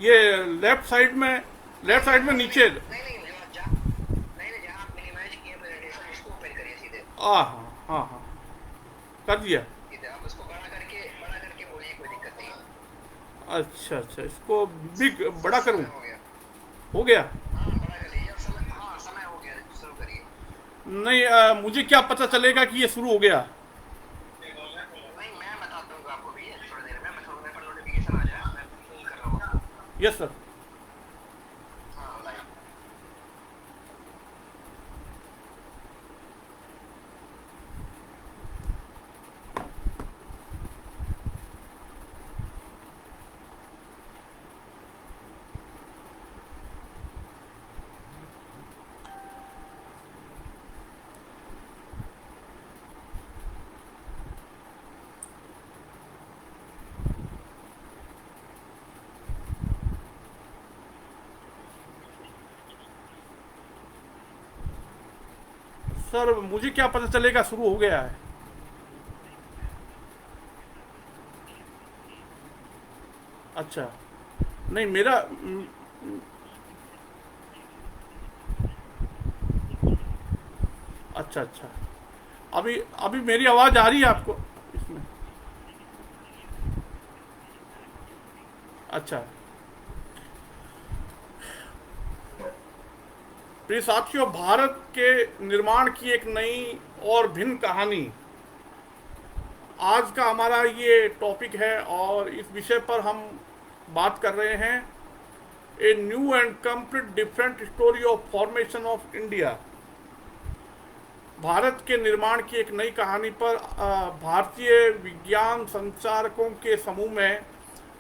ये left side में नीचे। नहीं नहीं नहीं नहीं, जहाँ आप मिनिमाइज किए प्रेजेंटेशन उसको ओपन करिए सीधे। हाँ हाँ हाँ हाँ, कर दिया। सीधे आप उसको बड़ा करके बोलिए, कोई दिक्कत नहीं है। अच्छा अच्छा, इसको बिग बड़ा करूँ? समय हो गया। हो गया? हाँ बड़ा कर लीजिए अब, समय, हाँ समय हो गया, शुरू करिए। नहीं, मुझे क्या पता चलेगा कि ये शुरू हो गया? नहीं मैं बता दूंगा आपको भी थोड़ी देर में, मैं थोड़ी देर पर नोटिफिकेशन आ जाए, मैं फोन कर रहा हूँ आपको। Yes sir. हाँ लाइव। सर मुझे क्या पता चलेगा शुरू हो गया है? अच्छा। नहीं मेरा अच्छा अच्छा। अभी अभी मेरी आवाज़ आ रही है आपको इसमें? अच्छा। प्रिय साथियों, भारत के निर्माण की एक नई और भिन्न कहानी, आज का हमारा ये टॉपिक है और इस विषय पर हम बात कर रहे हैं। A new and complete different story of formation of India. Bharat के निर्माण की एक नई कहानी पर भारतीय विज्ञान संचारकों के समूह में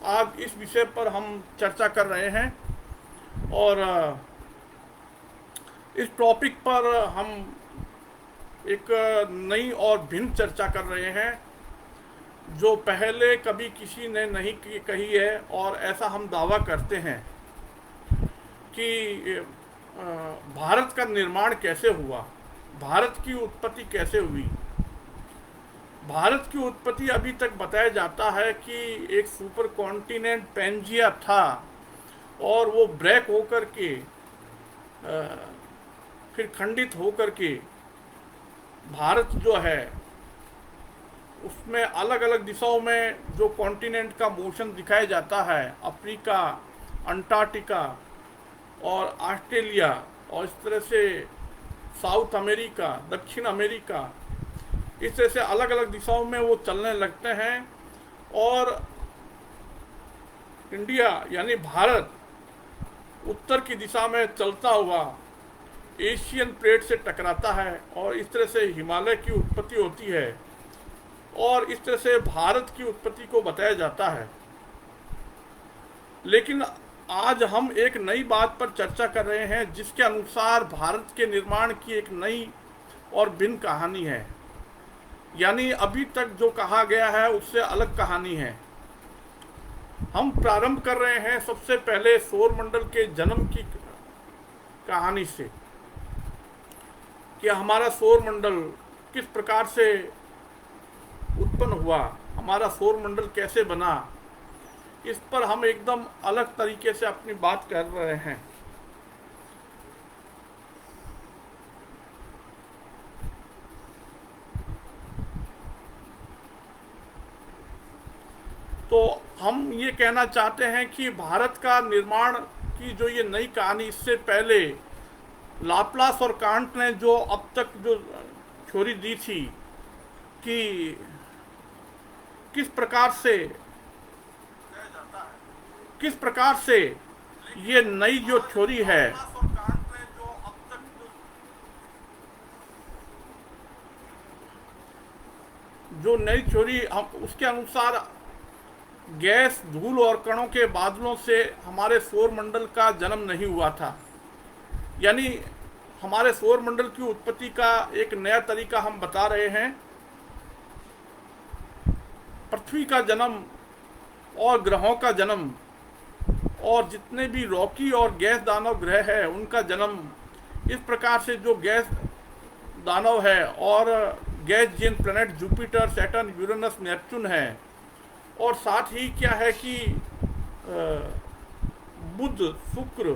आज इस विषय पर हम चर्चा कर रहे हैं। और इस टॉपिक पर हम एक नई और भिन्न चर्चा कर रहे हैं जो पहले कभी किसी ने नहीं कही है, और ऐसा हम दावा करते हैं कि भारत का निर्माण कैसे हुआ, भारत की उत्पत्ति कैसे हुई। भारत की उत्पत्ति अभी तक बताया जाता है कि एक सुपर कॉन्टिनेंट पेंजिया था, और वो ब्रेक होकर के फिर खंडित होकर के भारत जो है उसमें अलग अलग दिशाओं में जो कॉन्टिनेंट का मोशन दिखाया जाता है, अफ्रीका, अंटार्कटिका और ऑस्ट्रेलिया, और इस तरह से साउथ अमेरिका, दक्षिण अमेरिका, इस तरह से अलग अलग दिशाओं में वो चलने लगते हैं। और इंडिया यानी भारत उत्तर की दिशा में चलता हुआ एशियन प्लेट से टकराता है, और इस तरह से हिमालय की उत्पत्ति होती है, और इस तरह से भारत की उत्पत्ति को बताया जाता है। लेकिन आज हम एक नई बात पर चर्चा कर रहे हैं जिसके अनुसार भारत के निर्माण की एक नई और भिन्न कहानी है, यानी अभी तक जो कहा गया है उससे अलग कहानी है। हम प्रारंभ कर रहे हैं सबसे पहले सौरमंडल के जन्म की कहानी से, कि हमारा सौरमंडल किस प्रकार से उत्पन्न हुआ, हमारा सौरमंडल कैसे बना। इस पर हम एकदम अलग तरीके से अपनी बात कर रहे हैं। तो हम ये कहना चाहते हैं कि भारत का निर्माण की जो ये नई कहानी, इससे पहले लाप्लास और कांट ने जो अब तक जो थ्योरी दी थी कि किस प्रकार से किस प्रकार से ये नई जो थ्योरी है, जो नई थ्योरी हम उसके अनुसार गैस, धूल और कणों के बादलों से हमारे सौरमंडल का जन्म नहीं हुआ था। यानी हमारे सौरमंडल की उत्पत्ति का एक नया तरीका हम बता रहे हैं। पृथ्वी का जन्म और ग्रहों का जन्म और जितने भी रॉकी और गैस दानव ग्रह है उनका जन्म, इस प्रकार से जो गैस दानव है और गैस जिन planet Jupiter, Saturn, Uranus, Neptune है, और साथ ही क्या है कि बुध, शुक्र,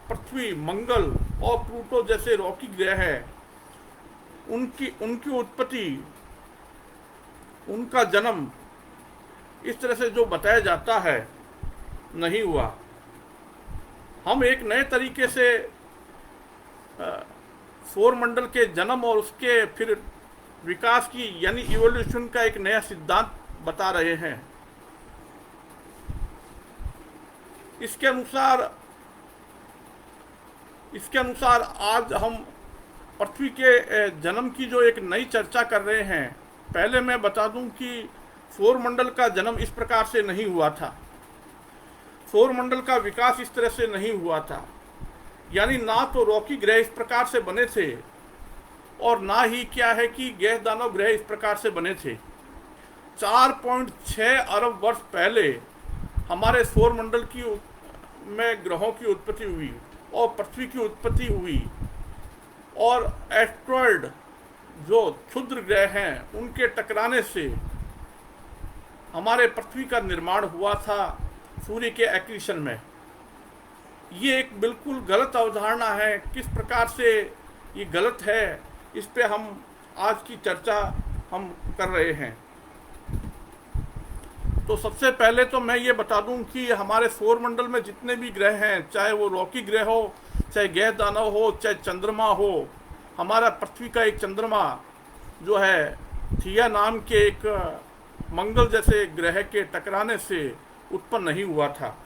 पृथ्वी, मंगल और प्लूटो जैसे रॉकी ग्रह हैं, उनकी उनकी उत्पत्ति, उनका जन्म इस तरह से जो बताया जाता है नहीं हुआ। हम एक नए तरीके से सौर मंडल के जन्म और उसके फिर विकास की यानी इवोल्यूशन का एक नया सिद्धांत बता रहे हैं। इसके अनुसार आज हम पृथ्वी के जन्म की जो एक नई चर्चा कर रहे हैं। पहले मैं बता दूं कि सौर मंडल का जन्म इस प्रकार से नहीं हुआ था, सौर मंडल का विकास इस तरह से नहीं हुआ था। यानी ना तो रॉकी ग्रह इस प्रकार से बने थे और ना ही क्या है कि गैस दानव ग्रह इस प्रकार से बने थे। 4.6 अरब वर्ष पहले हमारे सौर मंडल में ग्रहों की उत्पत्ति हुई और पृथ्वी की उत्पत्ति हुई, और एस्ट्रॉयड जो क्षुद्र ग्रह हैं उनके टकराने से हमारे पृथ्वी का निर्माण हुआ था सूर्य के एक्रीशन में। ये एक बिल्कुल गलत अवधारणा है। किस प्रकार से ये गलत है, इस पे हम आज की चर्चा हम कर रहे हैं। तो सबसे पहले तो मैं ये बता दूं कि हमारे सौर मंडल में जितने भी ग्रह हैं, चाहे वो रॉकी ग्रह हो, चाहे गैस दानव हो, चाहे चंद्रमा हो, हमारा पृथ्वी का एक चंद्रमा जो है थिया नाम के एक मंगल जैसे ग्रह के टकराने से उत्पन्न नहीं हुआ था।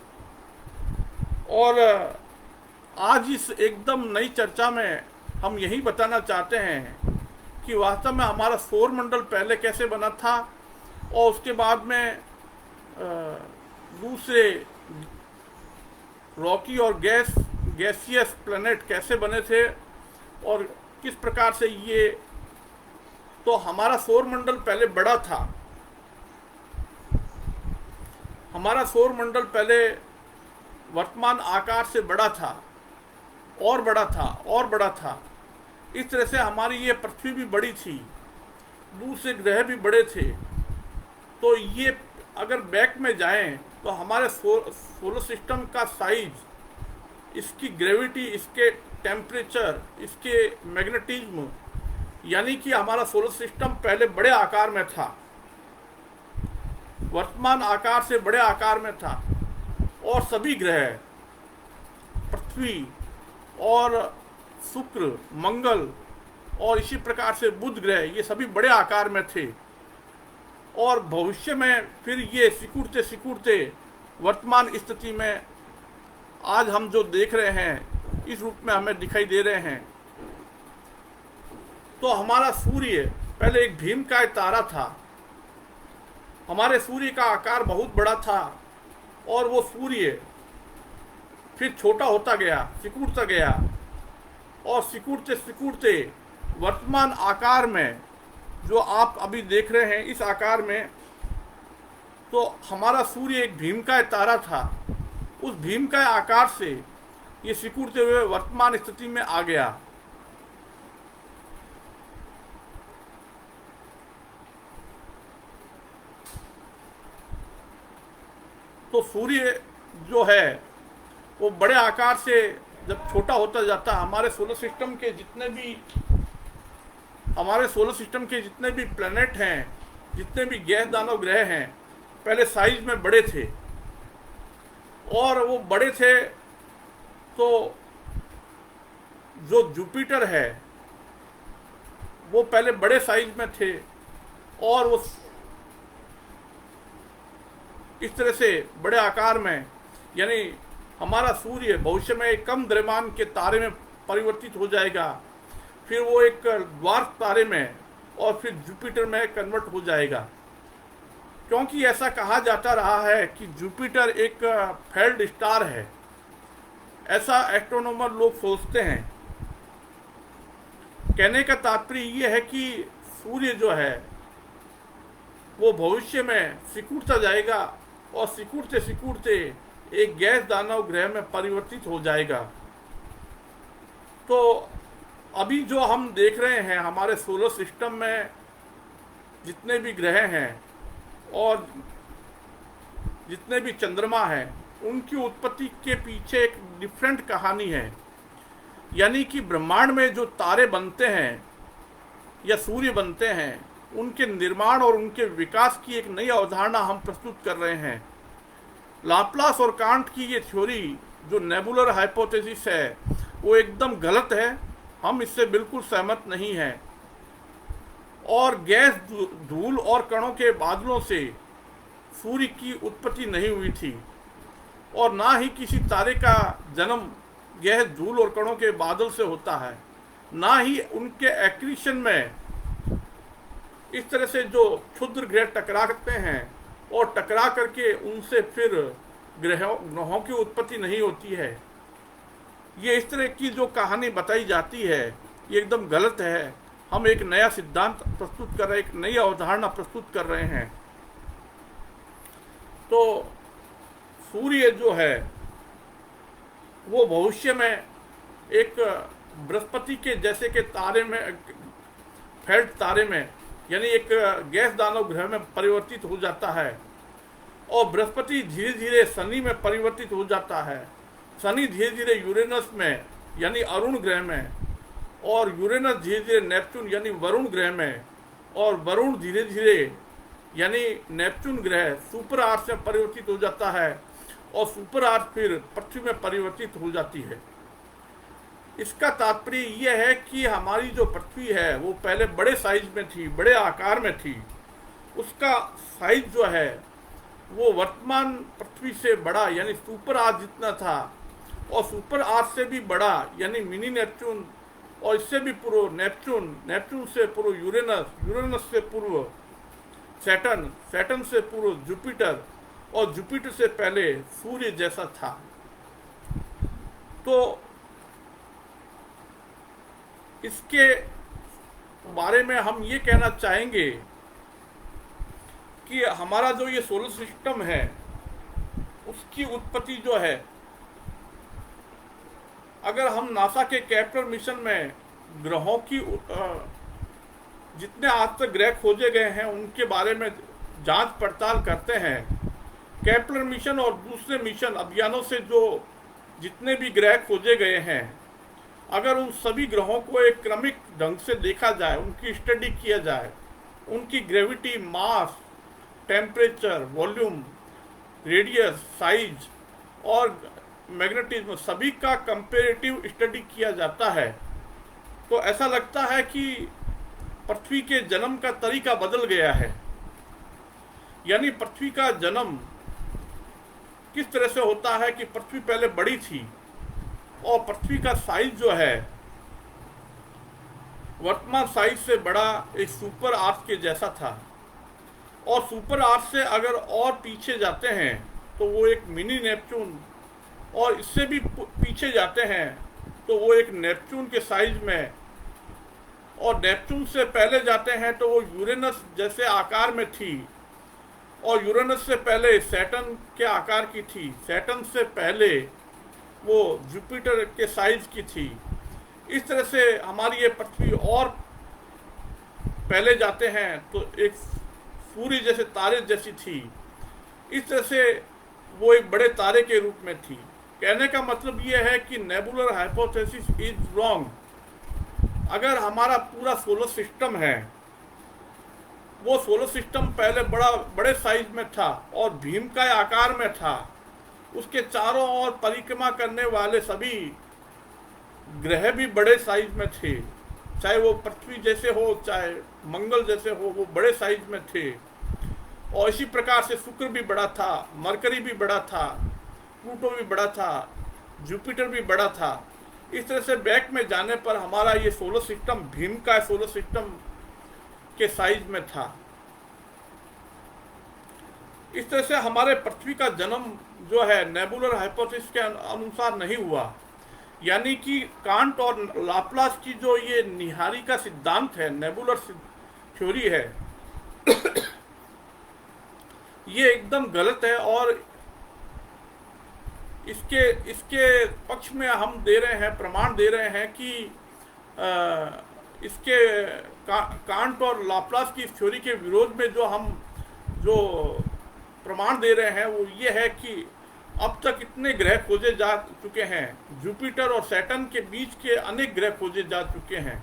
और आज इस एकदम नई चर्चा में हम यही बताना चाहते हैं कि वास्तव में हमारा सौर मंडल पहले कैसे बना था और उसके बाद में दूसरे रॉकी और गैसियस प्लैनेट कैसे बने थे और किस प्रकार से ये। तो हमारा सौर मंडल पहले बड़ा था, हमारा सौर मंडल पहले वर्तमान आकार से बड़ा था और बड़ा था और बड़ा था। इस तरह से हमारी ये पृथ्वी भी बड़ी थी, दूसरे ग्रह भी बड़े थे। तो ये अगर बैक में जाएं तो हमारे सोलर सिस्टम का साइज, इसकी ग्रेविटी, इसके टेम्परेचर, इसके मैग्नेटिज्म, यानी कि हमारा सोलर सिस्टम पहले बड़े आकार में था, वर्तमान आकार से बड़े आकार में था। और सभी ग्रह, पृथ्वी और शुक्र, मंगल और इसी प्रकार से बुध ग्रह, ये सभी बड़े आकार में थे। और भविष्य में फिर ये सिकुड़ते सिकुड़ते वर्तमान स्थिति में आज हम जो देख रहे हैं इस रूप में हमें दिखाई दे रहे हैं। तो हमारा सूर्य पहले एक भीमकाय तारा था। हमारे सूर्य का आकार बहुत बड़ा था और वो सूर्य फिर छोटा होता गया, सिकुड़ता गया, और सिकुड़ते सिकुड़ते वर्तमान आकार में जो आप अभी देख रहे हैं, इस आकार में, तो हमारा सूर्य एक भीमकाय तारा था। उस भीमकाय आकार से ये सिकुड़ते हुए वर्तमान स्थिति में आ गया। तो सूर्य जो है वो बड़े आकार से जब छोटा होता जाता, हमारे सोलर सिस्टम के जितने भी प्लैनेट हैं, जितने भी गैस दानव ग्रह हैं, पहले साइज में बड़े थे। और वो बड़े थे तो जो जुपिटर है वो पहले बड़े साइज में थे और वो इस तरह से बड़े आकार में, यानी हमारा सूर्य भविष्य में एक कम द्रव्यमान के तारे में परिवर्तित हो जाएगा, फिर वो एक द्वार्फ तारे में और फिर जुपिटर में कन्वर्ट हो जाएगा। क्योंकि ऐसा कहा जाता रहा है कि जुपिटर एक फेल्ड स्टार है, ऐसा एस्ट्रोनॉमर लोग सोचते हैं। कहने का तात्पर्य ये है कि सूर्य जो है वो भविष्य में सिकुड़ता जाएगा और सिकुड़ते सिकुड़ते एक गैस दानव ग्रह में परिवर्तित हो जाएगा। तो अभी जो हम देख रहे हैं हमारे सोलर सिस्टम में जितने भी ग्रह हैं और जितने भी चंद्रमा हैं, उनकी उत्पत्ति के पीछे एक डिफरेंट कहानी है। यानी कि ब्रह्मांड में जो तारे बनते हैं या सूर्य बनते हैं, उनके निर्माण और उनके विकास की एक नई अवधारणा हम प्रस्तुत कर रहे हैं। लाप्लास और कांट की ये थ्योरी जो नेबुलर हाइपोथेसिस है वो एकदम गलत है, हम इससे बिल्कुल सहमत नहीं हैं। और गैस, धूल और कणों के बादलों से सूर्य की उत्पत्ति नहीं हुई थी, और ना ही किसी तारे का जन्म गैस, धूल और कणों के बादल से होता है, ना ही उनके एक्रीशन में इस तरह से जो क्षुद्र ग्रह टकराते हैं और टकरा करके उनसे फिर ग्रहों की उत्पत्ति नहीं होती है। ये इस तरह की जो कहानी बताई जाती है ये एकदम गलत है। हम एक नया सिद्धांत प्रस्तुत कर रहे हैं, एक नई अवधारणा प्रस्तुत कर रहे हैं। तो सूर्य जो है वो भविष्य में एक बृहस्पति के जैसे के तारे में, फेल्ट तारे में, यानी एक गैस दानव ग्रह में परिवर्तित हो जाता है, और बृहस्पति धीरे धीरे शनि में परिवर्तित हो जाता है, शनि धीरे धीरे यूरेनस में यानी अरुण ग्रह में, और यूरेनस धीरे धीरे नेपच्यून यानी वरुण ग्रह में, और वरुण धीरे धीरे यानी नेपच्यून ग्रह सुपर आर्थ में परिवर्तित हो जाता है, और सुपर आर्थ फिर पृथ्वी में परिवर्तित हो जाती है। इसका तात्पर्य यह है कि हमारी जो पृथ्वी है वो पहले बड़े साइज में थी, बड़े आकार में थी। उसका साइज जो है वो वर्तमान पृथ्वी से बड़ा यानी सुपर आर्थ जितना था, और सुपर आर्थ से भी बड़ा यानी मिनी नेपच्यून, और इससे भी पूर्व नेपच्यून, नेपच्यून से पूर्व यूरेनस, यूरेनस से पूर्व सैटर्न, सैटर्न से पूर्व जुपिटर, और जुपिटर से पहले सूर्य जैसा था। तो इसके बारे में हम ये कहना चाहेंगे कि हमारा जो ये सोलर सिस्टम है उसकी उत्पत्ति जो है, अगर हम नासा के केपलर मिशन में ग्रहों की जितने आज तक ग्रह खोजे गए हैं उनके बारे में जांच पड़ताल करते हैं, केपलर मिशन और दूसरे मिशन अभियानों से जो जितने भी ग्रह खोजे गए हैं, अगर उन सभी ग्रहों को एक क्रमिक ढंग से देखा जाए, उनकी स्टडी किया जाए, उनकी ग्रेविटी, मास, टेम्परेचर, वॉल्यूम, रेडियस, साइज और मैग्नेटिज्म सभी का कंपेरेटिव स्टडी किया जाता है, तो ऐसा लगता है कि पृथ्वी के जन्म का तरीका बदल गया है। यानी पृथ्वी का जन्म किस तरह से होता है कि पृथ्वी पहले बड़ी थी, और पृथ्वी का साइज जो है वर्तमान साइज से बड़ा एक सुपर आर्थ के जैसा था, और सुपर आर्थ से अगर और पीछे जाते हैं तो वो एक मिनी नेपच्यून, और इससे भी पीछे जाते हैं तो वो एक नेपच्यून के साइज में, और नेपच्यून से पहले जाते हैं तो वो यूरेनस जैसे आकार में थी, और यूरेनस से पहले सैटर्न के आकार की थी, सैटर्न से पहले वो जुपिटर के साइज की थी। इस तरह से हमारी ये पृथ्वी और पहले जाते हैं तो एक सूर्य जैसे तारे जैसी थी। इस तरह से वो एक बड़े तारे के रूप में थी। कहने का मतलब ये है कि नेबुलर हाइपोथेसिस इज रॉन्ग। अगर हमारा पूरा सोलर सिस्टम है, वो सोलर सिस्टम पहले बड़े साइज में था और भीमकाय आकार में था, उसके चारों ओर परिक्रमा करने वाले सभी ग्रह भी बड़े साइज में थे, चाहे वो पृथ्वी जैसे हो चाहे मंगल जैसे हो, वो बड़े साइज में थे। और इसी प्रकार से शुक्र भी बड़ा था, मरकरी भी बड़ा था, प्लूटो भी बड़ा था, जुपिटर भी बड़ा था। इस तरह से बैक में जाने पर हमारा ये सोलर सिस्टम भीमकाय सोलर सिस्टम के साइज में था। इस तरह से हमारे पृथ्वी का जन्म जो है नेबुलर हाइपोथेसिस के अनुसार नहीं हुआ। यानी कि कांट और लाप्लास की जो ये निहारी का सिद्धांत है, नेबुलर थ्योरी है, ये एकदम गलत है। और इसके पक्ष में हम दे रहे हैं, प्रमाण दे रहे हैं कि इसके कांट और लाप्लास की थ्योरी के विरोध में जो हम प्रमाण दे रहे हैं वो ये है कि अब तक इतने ग्रह खोजे जा चुके हैं। जुपिटर और सैटर्न के बीच के अनेक ग्रह खोजे जा चुके हैं।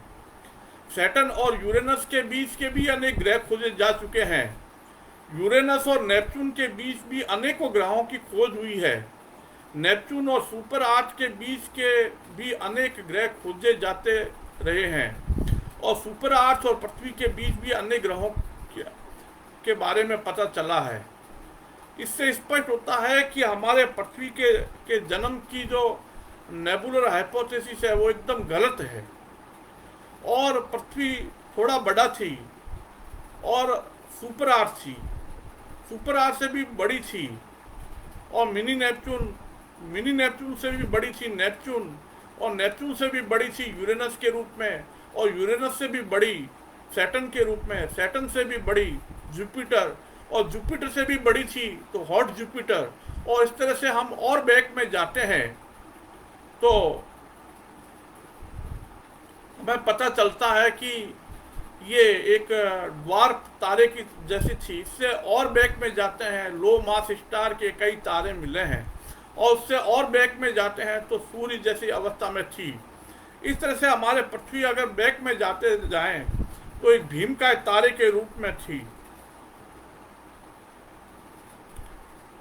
सैटर्न और यूरेनस के बीच के भी अनेक ग्रह खोजे जा चुके हैं। यूरेनस और नेपच्यून के बीच भी अनेकों ग्रहों की खोज हुई है। नेपच्यून और सुपर आर्च के बीच के भी अनेक ग्रह खोजे जाते रहे हैं और सुपर आर्च और पृथ्वी के बीच भी अनेक ग्रहों के बारे में पता चला है। इससे स्पष्ट होता है कि हमारे पृथ्वी के जन्म की जो नेबुलर हाइपोथेसिस है वो एकदम गलत है और पृथ्वी थोड़ा बड़ा थी और सुपर आर्च थी, सुपर आर्च से भी बड़ी थी और मिनी नेपच्यून से भी बड़ी थी नेपच्यून, और नेपच्यून से भी बड़ी थी यूरेनस के रूप में, और यूरेनस से भी बड़ी सैटर्न के रूप में, सैटर्न से भी बड़ी जुपिटर, और जुपिटर से भी बड़ी थी तो हॉट जुपिटर। और इस तरह से हम और बैक में जाते हैं तो हमें पता चलता है कि ये एक ड्वार्फ तारे की जैसी थी। इससे और बैक में जाते हैं, लो मास स्टार के कई तारे मिले हैं, और उससे और बैक में जाते हैं तो सूर्य जैसी अवस्था में थी। इस तरह से हमारे पृथ्वी अगर बैक में जाते जाएं तो एक भीमकाय तारे के रूप में थी।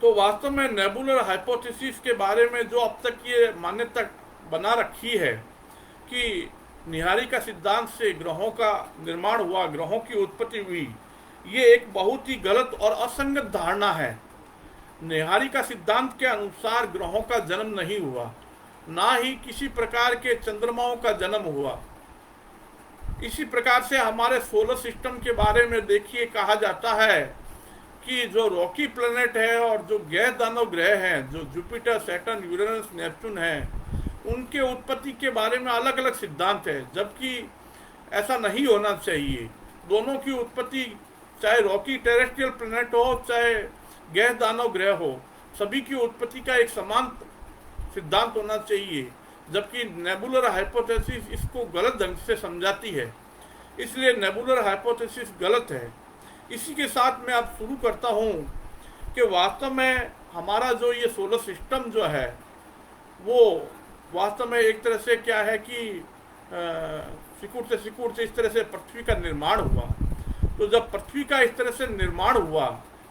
तो वास्तव में नेबुलर हाइपोथेसिस के बारे में जो अब तक ये मान्यता बना रखी है कि निहारिका सिद्धांत से ग्रहों का निर्माण हुआ, ग्रहों की उत्पत्ति हुई, ये एक बहुत ही गलत और असंगत धारणा है। निहारिका सिद्धांत के अनुसार ग्रहों का जन्म नहीं हुआ, ना ही किसी प्रकार के चंद्रमाओं का जन्म हुआ। इसी प्रकार से हमारे सोलर सिस्टम के बारे में देखिए, कहा जाता है कि जो रॉकी प्लेनेट है और जो गैस दानव ग्रह हैं, जो जुपिटर, सैटर्न, यूरेनस, नेपच्यून हैं, उनके उत्पत्ति के बारे में अलग अलग सिद्धांत है, जबकि ऐसा नहीं होना चाहिए। दोनों की उत्पत्ति, चाहे रॉकी टेरेस्ट्रियल प्लेनेट हो चाहे गैस दानव ग्रह हो, सभी की उत्पत्ति का एक समान सिद्धांत होना चाहिए, जबकि नेबुलर हाइपोथेसिस इसको गलत ढंग से समझाती है। इसलिए नेबुलर हाइपोथेसिस गलत है। इसी के साथ मैं अब शुरू करता हूँ कि वास्तव में हमारा जो ये सोलर सिस्टम जो है वो वास्तव में एक तरह से क्या है कि सिकुड़ से इस तरह से पृथ्वी का निर्माण हुआ। तो जब पृथ्वी का इस तरह से निर्माण हुआ,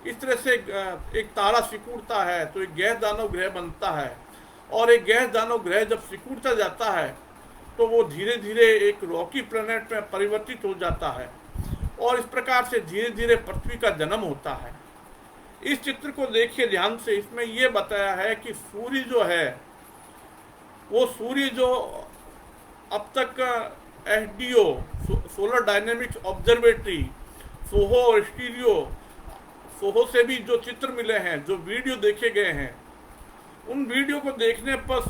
इस तरह से एक तारा सिकुड़ता है तो एक गैस दानव ग्रह बनता है, और एक गैस दानव ग्रह जब सिकुड़ता जाता है तो वो धीरे धीरे एक रॉकी प्लेनेट में परिवर्तित हो जाता है, और इस प्रकार से धीरे धीरे पृथ्वी का जन्म होता है। इस चित्र को देखिए ध्यान से, इसमें यह बताया है कि सूर्य जो है वो सूर्य जो अब तक SDO solar dynamics observatory, Soho और स्टीरियो, सोहो से भी जो चित्र मिले हैं, जो वीडियो देखे गए हैं, उन वीडियो को देखने पर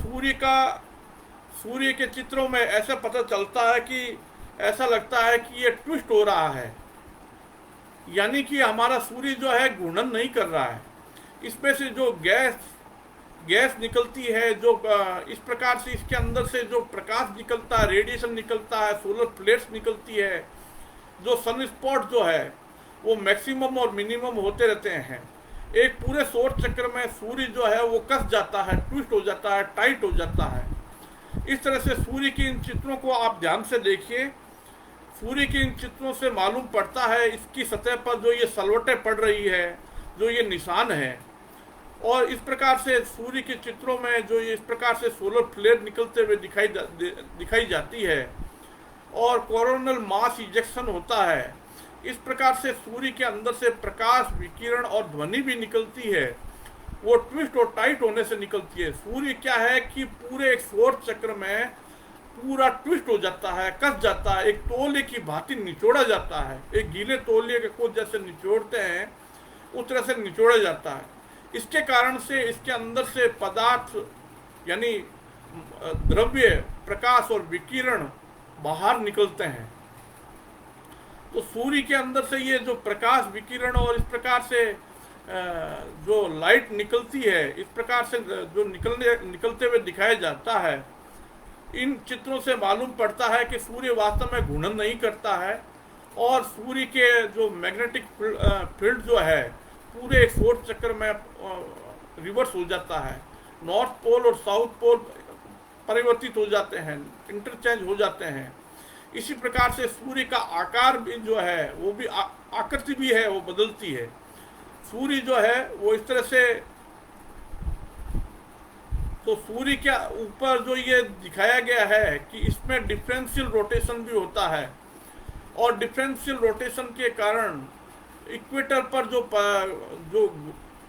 सूर्य के चित्रों में ऐसा पता चलता है कि ऐसा लगता है कि ये ट्विस्ट हो रहा है, यानी कि हमारा सूर्य जो है घूर्णन नहीं कर रहा है। इसमें से जो गैस निकलती है, जो इस प्रकार से इसके अंदर से जो प्रकाश निकलता है, रेडिएशन निकलता है, सोलर प्लेट्स निकलती है, जो सन स्पॉट जो है वो मैक्सिमम और मिनिमम होते रहते हैं। एक पूरे सौर चक्र में सूर्य जो है वो कस जाता है, ट्विस्ट हो जाता है, टाइट हो जाता है। इस तरह से सूर्य के इन चित्रों को आप ध्यान से देखिए। सूर्य के इन चित्रों से मालूम पड़ता है इसकी सतह पर जो ये सलवटें पड़ रही है, जो ये निशान है, और इस प्रकार से सूर्य के चित्रों में जो ये इस प्रकार से सोलर फ्लेयर निकलते हुए दिखाई जाती है, और कोरोनल मास इजेक्शन होता है। इस प्रकार से सूर्य के अंदर से प्रकाश, विकिरण और ध्वनि भी निकलती है, वो ट्विस्ट और टाइट होने से निकलती है। सूर्य क्या है कि पूरे एक सौर चक्र में पूरा ट्विस्ट हो जाता है, कस जाता है, एक तौलिए की भांति निचोड़ा जाता है। एक गीले तौलिए को जैसे निचोड़ते हैं उस तरह से निचोड़ा जाता है। इसके कारण से इसके अंदर से पदार्थ यानी द्रव्य, प्रकाश और विकिरण बाहर निकलते हैं। तो सूर्य के अंदर से ये जो प्रकाश, विकिरण और इस प्रकार से जो लाइट निकलती है, इस प्रकार से जो निकलते हुए दिखाया जाता है, इन चित्रों से मालूम पड़ता है कि सूर्य वास्तव में घूर्णन नहीं करता है, और सूर्य के जो मैग्नेटिक फील्ड जो है पूरे एक सौर चक्र में रिवर्स हो जाता है, नॉर्थ पोल और साउथ पोल परिवर्तित हो जाते हैं, इंटरचेंज हो जाते हैं। इसी प्रकार से सूर्य का आकार भी जो है वो भी आकृति भी है वो बदलती है। सूर्य जो है वो इस तरह से, तो सूर्य के ऊपर जो ये दिखाया गया है कि इसमें डिफरेंशियल रोटेशन भी होता है, और डिफरेंशियल रोटेशन के कारण इक्वेटर पर जो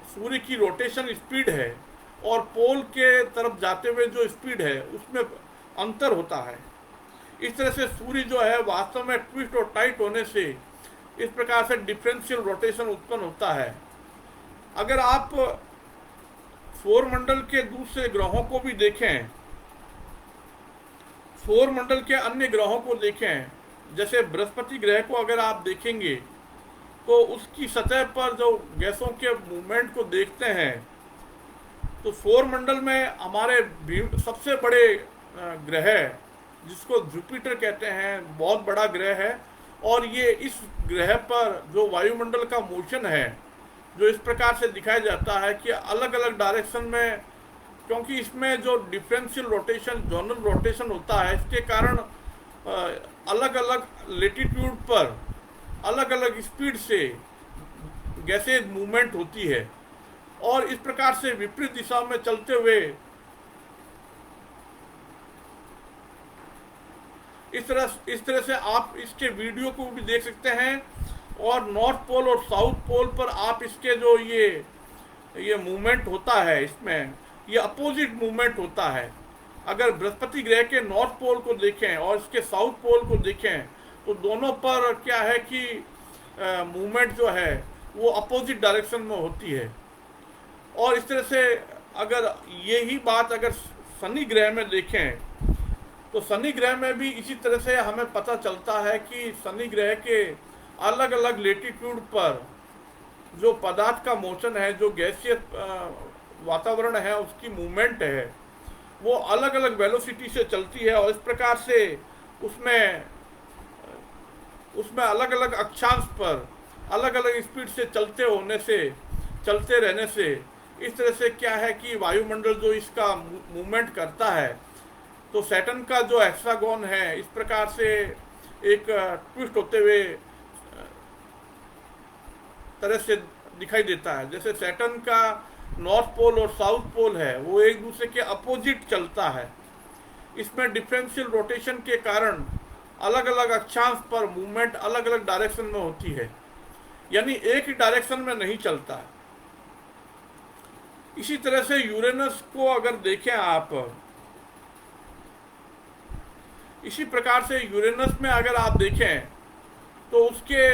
सूर्य की रोटेशन स्पीड है और पोल के तरफ जाते हुए जो स्पीड है उसमें अंतर होता है। इस तरह से सूर्य जो है वास्तव में ट्विस्ट और टाइट होने से इस प्रकार से डिफरेंशियल रोटेशन उत्पन्न होता है। अगर आप सौरमंडल के दूसरे ग्रहों को भी देखें, सौरमंडल के अन्य ग्रहों को देखें, जैसे बृहस्पति ग्रह को अगर आप देखेंगे तो उसकी सतह पर जो गैसों के मूवमेंट को देखते हैं, तो सौरमंडल में हमारे सबसे बड़े ग्रह जिसको जुपिटर कहते हैं बहुत बड़ा ग्रह है, और ये इस ग्रह पर जो वायुमंडल का मोशन है जो इस प्रकार से दिखाया जाता है कि अलग अलग डायरेक्शन में, क्योंकि इसमें जो डिफरेंशियल रोटेशन जोनल रोटेशन होता है इसके कारण अलग अलग लेटीट्यूड पर अलग अलग स्पीड से गैसेज मूवमेंट होती है, और इस प्रकार से विपरीत दिशा में चलते हुए इस तरह से आप इसके वीडियो को भी देख सकते हैं। और नॉर्थ पोल और साउथ पोल पर आप इसके जो ये मूवमेंट होता है, इसमें ये अपोजिट मूवमेंट होता है। अगर बृहस्पति ग्रह के नॉर्थ पोल को देखें और इसके साउथ पोल को देखें तो दोनों पर क्या है कि मूवमेंट जो है वो अपोजिट डायरेक्शन में होती है। और इस तरह से अगर यही बात अगर शनि ग्रह में देखें तो शनि ग्रह में भी इसी तरह से हमें पता चलता है कि शनि ग्रह के अलग अलग लेटीट्यूड पर जो पदार्थ का मोशन है, जो गैसीय वातावरण है उसकी मूवमेंट है, वो अलग अलग वेलोसिटी से चलती है, और इस प्रकार से उसमें अलग अलग अक्षांश पर अलग अलग स्पीड से चलते रहने से इस तरह से क्या है कि वायुमंडल जो इसका मूवमेंट करता है, तो सैटर्न का जो हेक्सागोन है इस प्रकार से एक ट्विस्ट होते हुए तरह से दिखाई देता है। जैसे सैटर्न का नॉर्थ पोल और साउथ पोल है वो एक दूसरे के अपोजिट चलता है। इसमें डिफरेंशियल रोटेशन के कारण अलग अलग अक्षांश पर मूवमेंट अलग अलग डायरेक्शन में होती है, यानी एक ही डायरेक्शन में नहीं चलता है। इसी तरह से यूरेनस को अगर देखें आप, इसी प्रकार से यूरेनस में अगर आप देखें तो उसके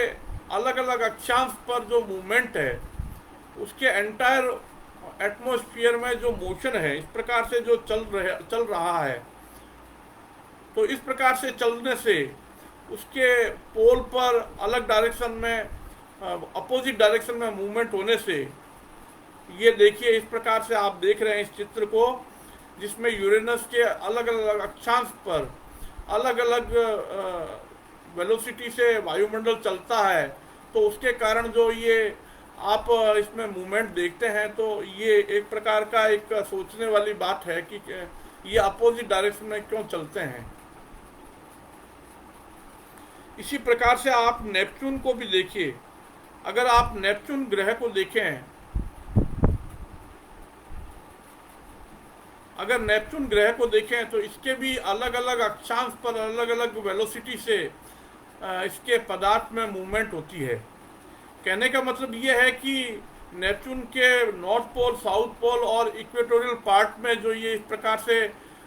अलग अलग अक्षांश पर जो मूवमेंट है उसके एंटायर एटमॉस्फेयर में जो मोशन है इस प्रकार से जो चल रहा है, तो इस प्रकार से चलने से उसके पोल पर अलग डायरेक्शन में अपोजिट डायरेक्शन में मूवमेंट होने से, ये देखिए इस प्रकार से आप देख रहे हैं इस चित्र को जिसमें यूरेनस के अलग अलग अक्षांश पर अलग अलग वेलोसिटी से वायुमंडल चलता है, तो उसके कारण जो ये आप इसमें मूवमेंट देखते हैं, तो ये एक प्रकार का एक सोचने वाली बात है कि ये अपोजिट डायरेक्शन में क्यों चलते हैं। इसी प्रकार से आप नेपच्यून को भी देखिए। अगर आप नेपच्यून ग्रह को देखें, अगर नेपच्यून ग्रह को देखें तो इसके भी अलग अलग अक्षांश पर अलग अलग वेलोसिटी से इसके पदार्थ में मूवमेंट होती है। कहने का मतलब ये है कि नेपच्यून के नॉर्थ पोल, साउथ पोल और इक्वेटोरियल पार्ट में जो ये इस प्रकार से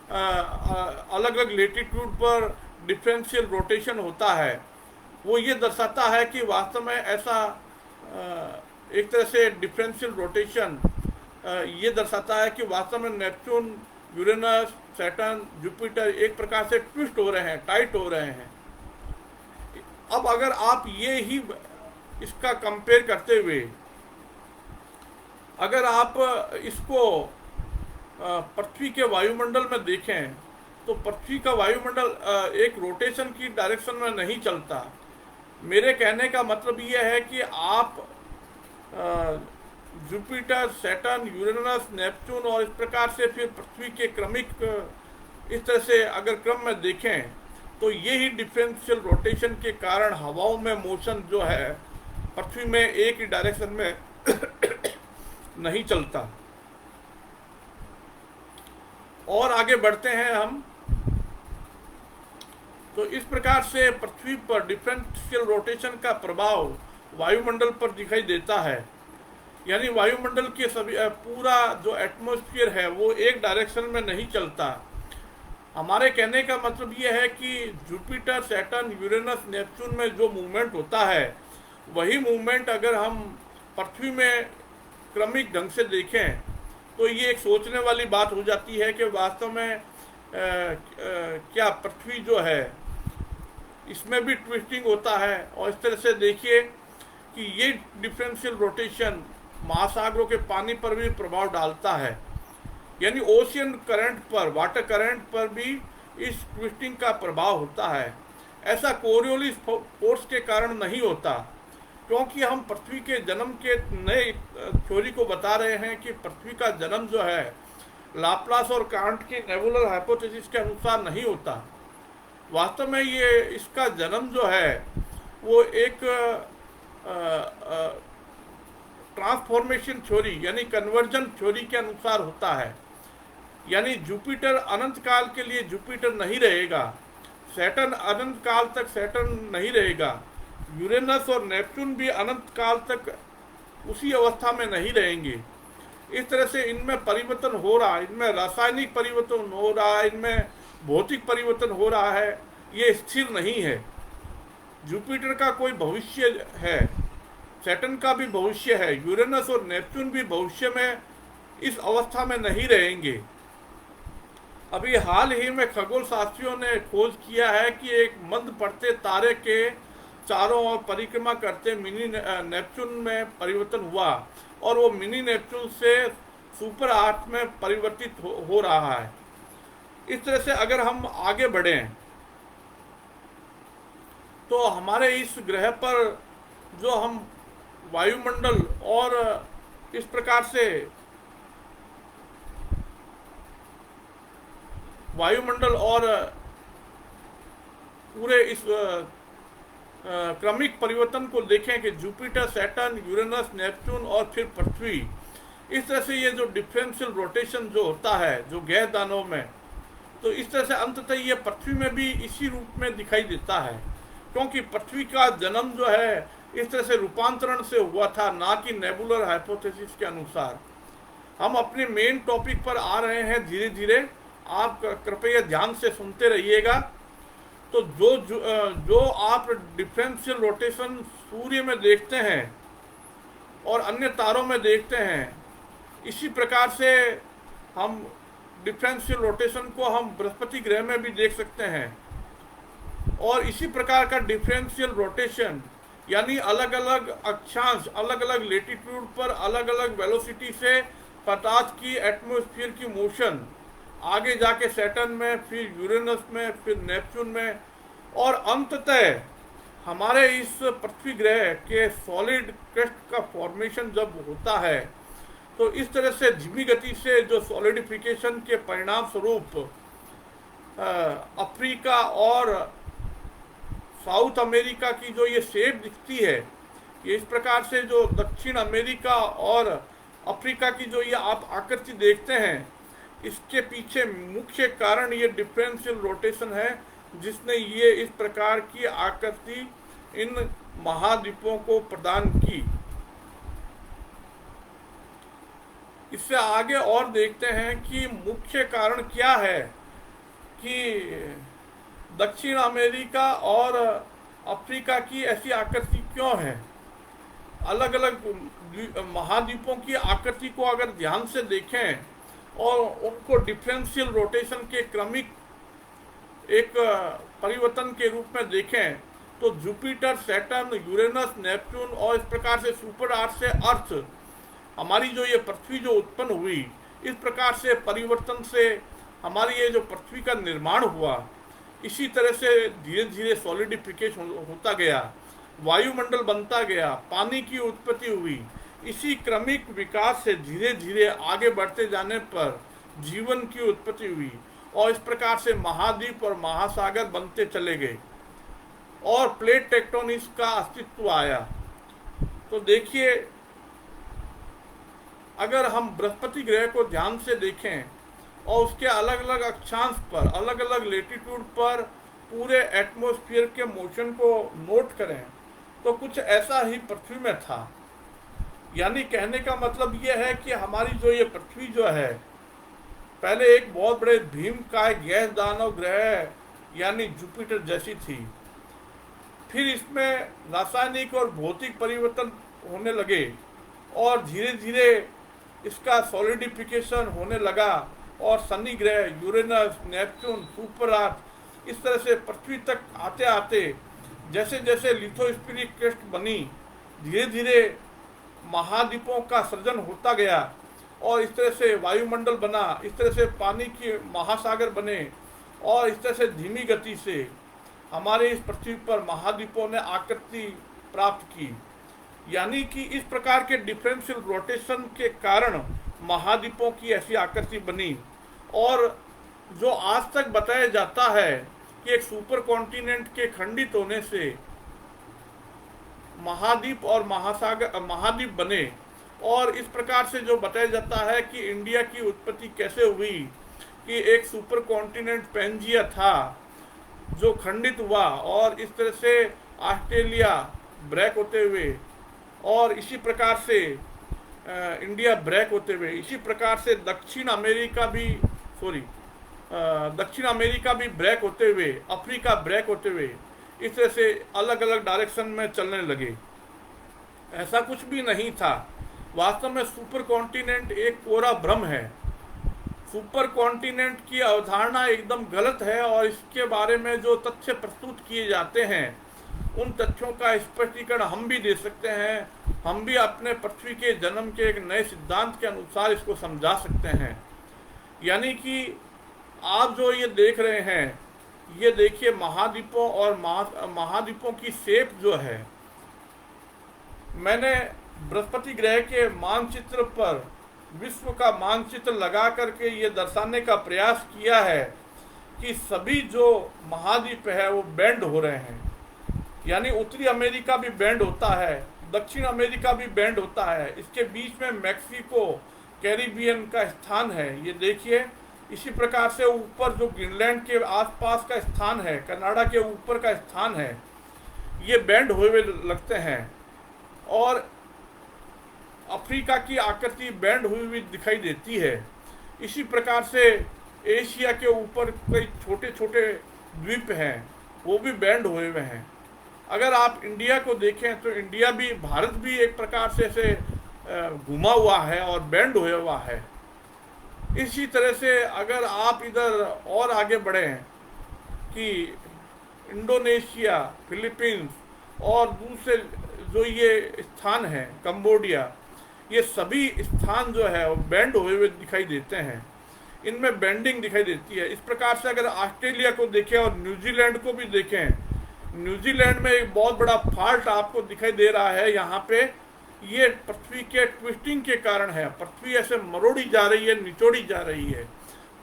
अलग अलग लेटीट्यूड पर डिफरेंशियल रोटेशन होता है, वो ये दर्शाता है कि वास्तव में ऐसा एक तरह से डिफरेंशियल रोटेशन ये दर्शाता है कि वास्तव में नेपच्यून, यूरेनस, सैटर्न, जुपिटर एक प्रकार से ट्विस्ट हो रहे हैं, टाइट हो रहे हैं। अब अगर आप ये ही इसका कंपेयर करते हुए अगर आप इसको पृथ्वी के वायुमंडल में देखें तो पृथ्वी का वायुमंडल एक रोटेशन की डायरेक्शन में नहीं चलता। मेरे कहने का मतलब ये है कि आप जुपिटर, सैटर्न, यूरेनस, नेपच्यून और इस प्रकार से फिर पृथ्वी के क्रमिक इस तरह से अगर क्रम में देखें तो ये ही डिफरेंशियल रोटेशन के कारण हवाओं में मोशन जो है पृथ्वी में एक ही डायरेक्शन में नहीं चलता। और आगे बढ़ते हैं हम, तो इस प्रकार से पृथ्वी पर डिफरेंशियल रोटेशन का प्रभाव वायुमंडल पर दिखाई देता है। यानी वायुमंडल के सभी पूरा जो एटमॉस्फेयर है वो एक डायरेक्शन में नहीं चलता। हमारे कहने का मतलब ये है कि जुपिटर, सैटर्न, यूरेनस, नेपच्यून में जो मूवमेंट होता है वही मूवमेंट अगर हम पृथ्वी में क्रमिक ढंग से देखें तो ये एक सोचने वाली बात हो जाती है कि वास्तव में क्या पृथ्वी जो है इसमें भी ट्विस्टिंग होता है। और इस तरह से देखिए कि ये डिफरेंशियल रोटेशन महासागरों के पानी पर भी प्रभाव डालता है। यानी ओशियन करंट पर, वाटर करंट पर भी इस ट्विस्टिंग का प्रभाव होता है। ऐसा कोरियोलिस फोर्स के कारण नहीं होता, क्योंकि हम पृथ्वी के जन्म के नए थ्योरी को बता रहे हैं कि पृथ्वी का जन्म जो है लाप्लास और कांट की नेबुलर हाइपोथेसिस के अनुसार नहीं होता। वास्तव में ये इसका जन्म जो है वो एक ट्रांसफॉर्मेशन थ्योरी यानी कन्वर्जन थ्योरी के अनुसार होता है। यानी जुपिटर अनंत काल के लिए जुपिटर नहीं रहेगा, सैटर्न अनंत काल तक सैटर्न नहीं रहेगा, यूरेनस और नेपच्यून भी अनंत काल तक उसी अवस्था में नहीं रहेंगे। इस तरह से इनमें परिवर्तन हो रहा है, इनमें रासायनिक परिवर्तन हो रहा है, इनमें भौतिक परिवर्तन हो रहा है, ये स्थिर नहीं है। जुपिटर का कोई भविष्य है, सैटर्न का भी भविष्य है, यूरेनस और नेपच्यून भी भविष्य में इस अवस्था में नहीं रहेंगे। अभी हाल ही में खगोल शास्त्रियों ने खोज किया है कि एक मंद पड़ते तारे के चारों ओर परिक्रमा करते मिनी नेपच्यून में परिवर्तन हुआ और वो मिनी नेपच्यून से सुपर 8 में परिवर्तित हो रहा है। इस तरह से अगर हम आगे बढ़ें तो हमारे इस ग्रह पर जो हम वायुमंडल और इस प्रकार से वायुमंडल और पूरे इस क्रमिक परिवर्तन को देखें कि जुपिटर, सैटर्न, यूरेनस, नेपच्यून और फिर पृथ्वी, इस तरह से ये जो डिफरेंशियल रोटेशन जो होता है जो गैर दानों में, तो इस तरह से अंततः ये पृथ्वी में भी इसी रूप में दिखाई देता है। क्योंकि पृथ्वी का जन्म जो है इस तरह से रूपांतरण से हुआ था, ना कि नेबुलर हाइपोथेसिस के अनुसार। हम अपने मेन टॉपिक पर आ रहे हैं धीरे धीरे, आप कृपया ध्यान से सुनते रहिएगा। तो जो आप डिफरेंशियल रोटेशन सूर्य में देखते हैं और अन्य तारों में देखते हैं, इसी प्रकार से हम डिफरेंशियल रोटेशन को हम बृहस्पति ग्रह में भी देख सकते हैं। और इसी प्रकार का डिफरेंशियल रोटेशन यानी अलग अलग अक्षांश, अलग अलग लेटीट्यूड पर अलग अलग वेलोसिटी से पदार्थ की एटमॉस्फेयर की मोशन आगे जाके सैटर्न में, फिर यूरेनस में, फिर नेपच्यून में, और अंततः हमारे इस पृथ्वी ग्रह के सॉलिड क्रस्ट का फॉर्मेशन जब होता है तो इस तरह से धीमी गति से जो सॉलिडिफिकेशन के परिणाम स्वरूप अफ्रीका और साउथ अमेरिका की जो ये शेप दिखती है, ये इस प्रकार से जो दक्षिण अमेरिका और अफ्रीका की जो ये आप आकृति देखते हैं, इसके पीछे मुख्य कारण ये डिफरेंशियल रोटेशन है जिसने ये इस प्रकार की आकृति इन महाद्वीपों को प्रदान की। इससे आगे और देखते हैं कि मुख्य कारण क्या है कि दक्षिण अमेरिका और अफ्रीका की ऐसी आकृति क्यों है। अलग अलग महाद्वीपों की आकृति को अगर ध्यान से देखें और उनको डिफरेंशियल रोटेशन के क्रमिक एक परिवर्तन के रूप में देखें तो जुपिटर, सैटर्न, यूरेनस, नेपच्यून और इस प्रकार से सुपर 8 से अर्थ, हमारी जो ये पृथ्वी जो उत्पन्न हुई, इस प्रकार से परिवर्तन से हमारी ये जो पृथ्वी का निर्माण हुआ, इसी तरह से धीरे धीरे सॉलिडिफिकेशन होता गया, वायुमंडल बनता गया, पानी की उत्पत्ति हुई। इसी क्रमिक विकास से धीरे धीरे आगे बढ़ते जाने पर जीवन की उत्पत्ति हुई और इस प्रकार से महाद्वीप और महासागर बनते चले गए और प्लेट टेक्टोनिक्स का अस्तित्व आया। तो देखिए, अगर हम बृहस्पति ग्रह को ध्यान से देखें और उसके अलग अलग अक्षांश पर, अलग अलग लेटीट्यूड पर पूरे एटमॉस्फेयर के मोशन को नोट करें तो कुछ ऐसा ही पृथ्वी में था। यानी कहने का मतलब यह है कि हमारी जो ये पृथ्वी जो है, पहले एक बहुत बड़े भीमकाय गैस दानव ग्रह यानी जुपिटर जैसी थी। फिर इसमें रासायनिक और भौतिक परिवर्तन होने लगे और धीरे धीरे इसका सॉलिडिफिकेशन होने लगा और शनि ग्रह, यूरेनस, नेपच्यून, सुपर अर्थ, इस तरह से पृथ्वी तक आते आते जैसे जैसे लिथोस्फीरिक क्रस्ट बनी, धीरे धीरे महाद्वीपों का सृजन होता गया और इस तरह से वायुमंडल बना, इस तरह से पानी के महासागर बने और इस तरह से धीमी गति से हमारे इस पृथ्वी पर महाद्वीपों ने आकृति प्राप्त की। यानी कि इस प्रकार के डिफरेंशियल रोटेशन के कारण महाद्वीपों की ऐसी आकृति बनी। और जो आज तक बताया जाता है कि एक सुपर कॉन्टिनेंट के खंडित होने से महाद्वीप और महाद्वीप बने, और इस प्रकार से जो बताया जाता है कि इंडिया की उत्पत्ति कैसे हुई कि एक सुपर कॉन्टिनेंट पेंजिया था जो खंडित हुआ और इस तरह से ऑस्ट्रेलिया ब्रेक होते हुए और इसी प्रकार से इंडिया ब्रेक होते हुए, इसी प्रकार से दक्षिण अमेरिका भी ब्रेक होते हुए, अफ्रीका ब्रेक होते हुए, इस तरह से अलग अलग डायरेक्शन में चलने लगे। ऐसा कुछ भी नहीं था। वास्तव में सुपर कॉन्टिनेंट एक कोरा भ्रम है। सुपर कॉन्टिनेंट की अवधारणा एकदम गलत है और इसके बारे में जो तथ्य प्रस्तुत किए जाते हैं उन तथ्यों का स्पष्टीकरण हम भी दे सकते हैं। हम भी अपने पृथ्वी के जन्म के एक नए सिद्धांत के अनुसार इसको समझा सकते हैं। यानी कि आप जो ये देख रहे हैं, ये देखिए महाद्वीपों और महाद्वीपों की शेप जो है, मैंने बृहस्पति ग्रह के मानचित्र पर विश्व का मानचित्र लगा करके ये दर्शाने का प्रयास किया है कि सभी जो महाद्वीप है वो बेंड हो रहे हैं। यानी उत्तरी अमेरिका भी बेंड होता है, दक्षिण अमेरिका भी बेंड होता है, इसके बीच में मैक्सिको, कैरिबियन का स्थान है, ये देखिए। इसी प्रकार से ऊपर जो ग्रीनलैंड के आसपास का स्थान है, कनाडा के ऊपर का स्थान है, ये बेंड हुए लगते हैं और अफ्रीका की आकृति बेंड हुई हुई दिखाई देती है। इसी प्रकार से एशिया के ऊपर कई छोटे छोटे द्वीप हैं, वो भी बेंड हुए हुए हैं। अगर आप इंडिया को देखें तो इंडिया भी, भारत भी एक प्रकार से ऐसे घुमा हुआ है और बेंड हुआ हुआ है। इसी तरह से अगर आप इधर और आगे बढ़ें कि इंडोनेशिया, फिलीपींस और दूसरे जो ये स्थान है, कंबोडिया, ये सभी स्थान जो है वो बेंड हुए हुए दिखाई देते हैं, इनमें बेंडिंग दिखाई देती है। इस प्रकार से अगर ऑस्ट्रेलिया को देखें और न्यूजीलैंड को भी देखें, न्यूजीलैंड में एक बहुत बड़ा फॉल्ट आपको दिखाई दे रहा है। यहाँ पे ये पृथ्वी के ट्विस्टिंग के कारण है। पृथ्वी ऐसे मरोड़ी जा रही है, निचोड़ी जा रही है।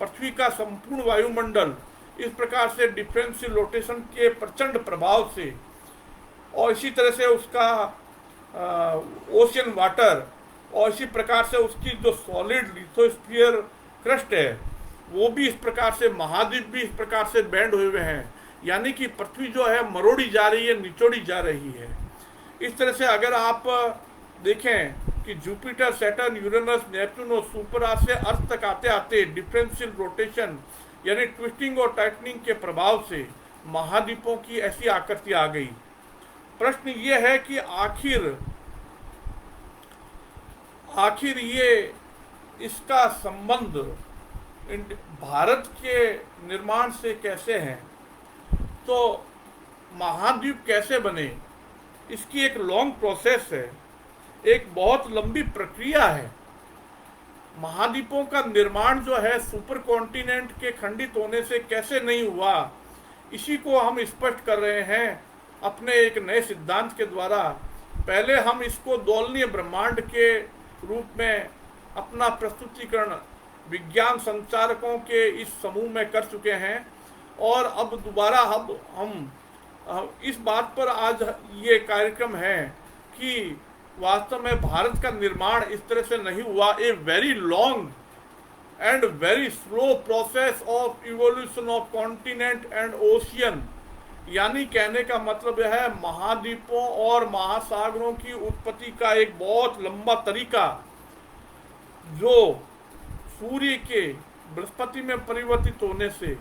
पृथ्वी का संपूर्ण वायुमंडल इस प्रकार से डिफरेंशियल रोटेशन के प्रचंड प्रभाव से और इसी तरह से उसका ओशियन वाटर और इसी प्रकार से उसकी जो सॉलिड लिथोस्फीयर क्रस्ट है वो भी इस प्रकार से, महाद्वीप भी इस प्रकार से बेंड हुए हुए हैं। यानी कि पृथ्वी जो है मरोड़ी जा रही है, निचोड़ी जा रही है। इस तरह से अगर आप देखें कि जुपिटर, सैटर्न, यूरेनस, नेपच्यून और सुपर अर्थ से अर्थ तक आते आते डिफरेंशियल रोटेशन यानी ट्विस्टिंग और टाइटनिंग के प्रभाव से महाद्वीपों की ऐसी आकृति आ गई। प्रश्न ये है कि आखिर ये इसका संबंध भारत के निर्माण से कैसे है? तो महाद्वीप कैसे बने, इसकी एक लॉन्ग प्रोसेस है, एक बहुत लंबी प्रक्रिया है। महाद्वीपों का निर्माण जो है सुपर कॉन्टिनेंट के खंडित होने से कैसे नहीं हुआ, इसी को हम स्पष्ट कर रहे हैं अपने एक नए सिद्धांत के द्वारा, पहले हम इसको दोलनीय ब्रह्मांड के रूप में अपना प्रस्तुतिकरण विज्ञान संचारकों के इस समूह में कर चुके हैं, और अब दोबारा हम इस बात पर आज ये कार्यक्रम है कि वास्तव में भारत का निर्माण इस तरह से नहीं हुआ। A very long and very slow process of evolution of continent and ocean, यानी कहने का मतलब यह है महाद्वीपों और महासागरों की उत्पत्ति का एक बहुत लंबा तरीका, जो सूर्य के बृहस्पति में परिवर्तित होने से,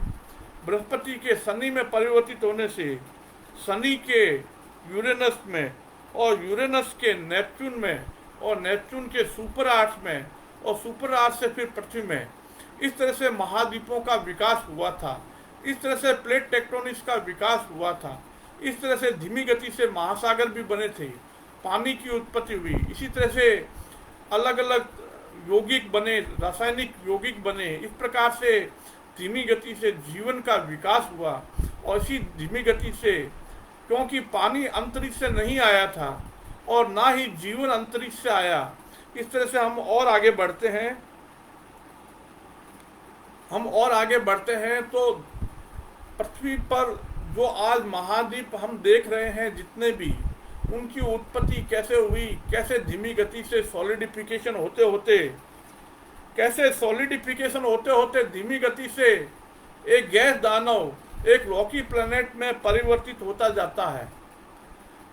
बृहस्पति के शनि में परिवर्तित होने से, शनि के यूरेनस में, और यूरेनस के नेपच्यून में, और नेपच्यून के सुपर आर्च में, और सुपर आर्च से फिर पृथ्वी में, इस तरह से महाद्वीपों का विकास हुआ था। इस तरह से प्लेट टेक्टोनिक्स का विकास हुआ था। इस तरह से धीमी गति से महासागर भी बने थे, पानी की उत्पत्ति हुई। इसी तरह से अलग अलग यौगिक बने, रासायनिक यौगिक बने। इस प्रकार से धीमी गति से जीवन का विकास हुआ। और इसी धीमी गति से, क्योंकि पानी अंतरिक्ष से नहीं आया था और ना ही जीवन अंतरिक्ष से आया, इस तरह से हम और आगे बढ़ते हैं तो पृथ्वी पर जो आज महाद्वीप हम देख रहे हैं जितने भी, उनकी उत्पत्ति कैसे हुई, कैसे धीमी गति से सॉलिडिफिकेशन होते होते धीमी गति से एक गैस दानव एक रॉकी प्लैनेट में परिवर्तित होता जाता है।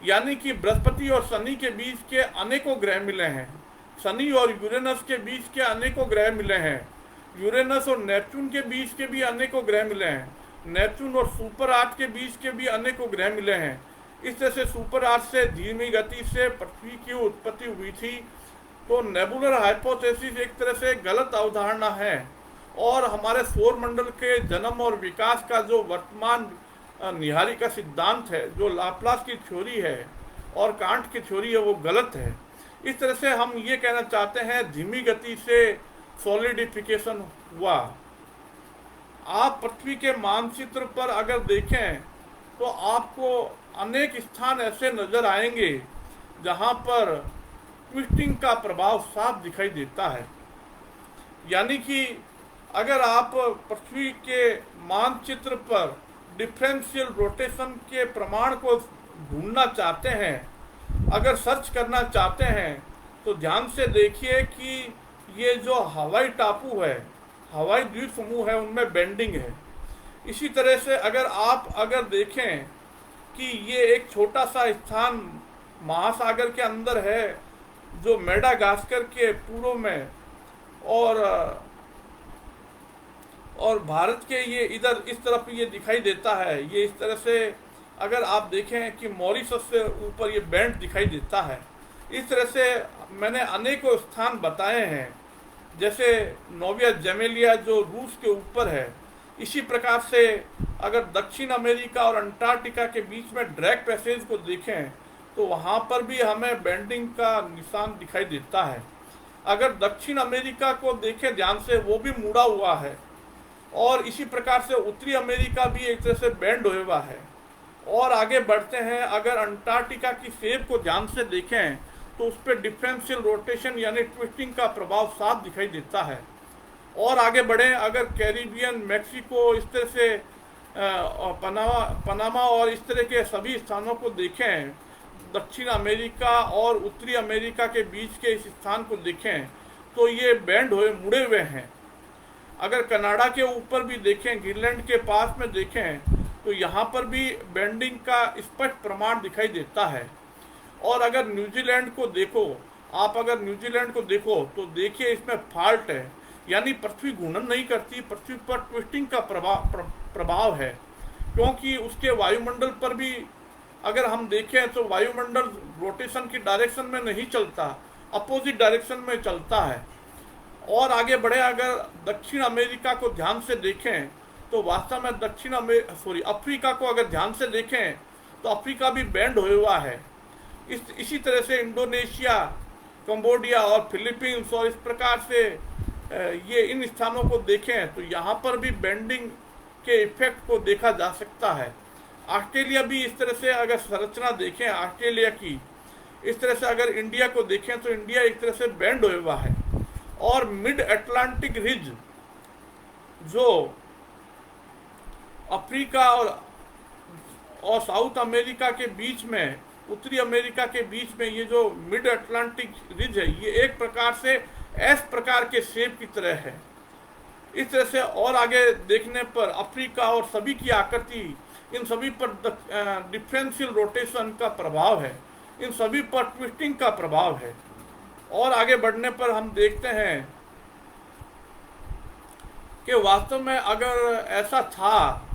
यानी कि बृहस्पति और शनि के बीच के अनेकों ग्रह मिले हैं, शनि और यूरेनस के बीच के अनेकों ग्रह मिले हैं, यूरेनस और नेपच्यून के बीच के भी अनेकों ग्रह मिले हैं, नेपच्यून और सुपर आर्च के बीच के भी अनेकों ग्रह मिले हैं। इस तरह से सुपर आर्च से धीमी गति से पृथ्वी की उत्पत्ति हुई थी। तो नेबुलर हाइपोथेसिस एक तरह से गलत अवधारणा है, और हमारे सौर मंडल के जन्म और विकास का जो वर्तमान निहारी का सिद्धांत है, जो लाप्लास की थ्योरी है और कांट की थ्योरी है, वो गलत है। इस तरह से हम ये कहना चाहते हैं धीमी गति से सॉलिडिफिकेशन हुआ। आप पृथ्वी के मानचित्र पर अगर देखें तो आपको अनेक स्थान ऐसे नजर आएंगे जहां पर ट्विस्टिंग का प्रभाव साफ दिखाई देता है। यानी कि अगर आप पृथ्वी के मानचित्र पर डिफरेंशियल रोटेशन के प्रमाण को ढूंढना चाहते हैं, अगर सर्च करना चाहते हैं, तो ध्यान से देखिए कि ये जो हवाई टापू है, हवाई द्वीप समूह है, उनमें बेंडिंग है। इसी तरह से अगर देखें कि ये एक छोटा सा स्थान महासागर के अंदर है, जो मेडागास्कर के पूर्व में और भारत के ये इधर इस तरफ ये दिखाई देता है। ये इस तरह से अगर आप देखें कि मॉरिशस से ऊपर ये बैंड दिखाई देता है। इस तरह से मैंने अनेकों स्थान बताए हैं, जैसे नोविया जेमेलिया जो रूस के ऊपर है। इसी प्रकार से अगर दक्षिण अमेरिका और अंटार्कटिका के बीच में ड्रैग पैसेज को देखें तो वहाँ पर भी हमें बेंडिंग का निशान दिखाई देता है। अगर दक्षिण अमेरिका को देखें ध्यान से, वो भी मुड़ा हुआ है। और इसी प्रकार से उत्तरी अमेरिका भी एक तरह से बेंड हुआ है। और आगे बढ़ते हैं, अगर अंटार्कटिका की शेप को ध्यान से देखें तो उस पर डिफरेंशियल रोटेशन यानी ट्विस्टिंग का प्रभाव साफ दिखाई देता है। और आगे बढ़ें, अगर कैरिबियन, मैक्सिको, इस तरह से पनामा और इस तरह के सभी स्थानों को देखें, दक्षिण अमेरिका और उत्तरी अमेरिका के बीच के इस स्थान को देखें तो ये बैंड हुए, मुड़े हुए हैं। अगर कनाडा के ऊपर भी देखें, ग्रीनलैंड के पास में देखें, तो यहाँ पर भी बेंडिंग का स्पष्ट प्रमाण दिखाई देता है। और अगर न्यूजीलैंड को देखो, आप अगर न्यूजीलैंड को देखो तो देखिए इसमें फॉल्ट है, यानी पृथ्वी घूर्णन नहीं करती, पृथ्वी पर ट्विस्टिंग का प्रभाव है। क्योंकि उसके वायुमंडल पर भी अगर हम देखें तो वायुमंडल रोटेशन की डायरेक्शन में नहीं चलता, अपोजिट डायरेक्शन में चलता है। और आगे बढ़े, अगर दक्षिण अमेरिका को ध्यान से देखें तो वास्तव में अफ्रीका को अगर ध्यान से देखें तो अफ्रीका भी बैंड हुआ है। इसी तरह से इंडोनेशिया, कंबोडिया और फिलीपींस और इस प्रकार से ये इन स्थानों को देखें तो यहाँ पर भी बेंडिंग के इफेक्ट को देखा जा सकता है। ऑस्ट्रेलिया भी इस तरह से अगर संरचना देखें ऑस्ट्रेलिया की, इस तरह से अगर इंडिया को देखें तो इंडिया एक तरह से बैंड हुआ है, और मिड अटलांटिक रिज जो अफ्रीका और साउथ अमेरिका के बीच में, उत्तरी अमेरिका के बीच में ये जो मिड अटलांटिक रिज है, ये एक प्रकार से एस प्रकार के शेप की तरह है। इस तरह से और आगे देखने पर अफ्रीका और सभी की आकृति, इन सभी पर डिफरेंशियल रोटेशन का प्रभाव है, इन सभी पर ट्विस्टिंग का प्रभाव है। और आगे बढ़ने पर हम देखते हैं कि वास्तव में अगर ऐसा था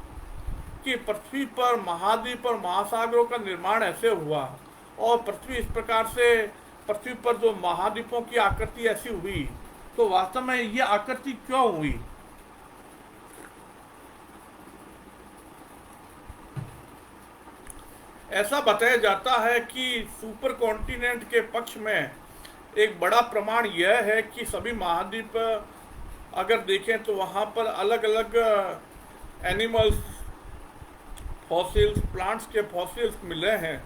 कि पृथ्वी पर महाद्वीप और महासागरों का निर्माण ऐसे हुआ, और पृथ्वी इस प्रकार से, पृथ्वी पर जो महाद्वीपों की आकृति ऐसी हुई, तो वास्तव में ये आकृति क्यों हुई? ऐसा बताया जाता है कि सुपर कॉन्टिनेंट के पक्ष में एक बड़ा प्रमाण यह है कि सभी महाद्वीप अगर देखें तो वहाँ पर अलग अलग एनिमल्स, फॉसिल्स, प्लांट्स के फॉसिल्स मिले हैं।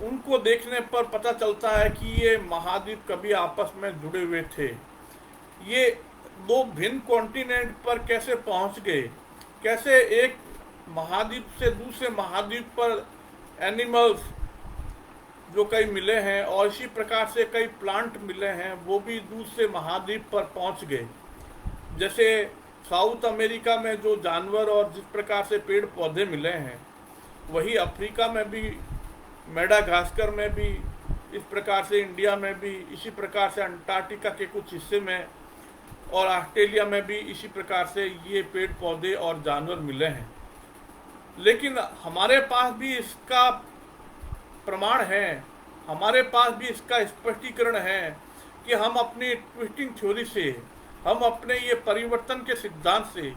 उनको देखने पर पता चलता है कि ये महाद्वीप कभी आपस में जुड़े हुए थे। ये दो भिन्न कॉन्टिनेंट पर कैसे पहुंच गए, कैसे एक महाद्वीप से दूसरे महाद्वीप पर एनिमल्स जो कई मिले हैं, और इसी प्रकार से कई प्लांट मिले हैं, वो भी दूसरे महाद्वीप पर पहुंच गए। जैसे साउथ अमेरिका में जो जानवर और जिस प्रकार से पेड़ पौधे मिले हैं, वही अफ्रीका में भी, मेडागास्कर में भी, इस प्रकार से इंडिया में भी, इसी प्रकार से अंटार्कटिका के कुछ हिस्से में और ऑस्ट्रेलिया में भी इसी प्रकार से ये पेड़ पौधे और जानवर मिले हैं। लेकिन हमारे पास भी इसका प्रमाण है, हमारे पास भी इसका स्पष्टीकरण है कि हम अपनी ट्विस्टिंग थ्योरी से, हम अपने ये परिवर्तन के सिद्धांत से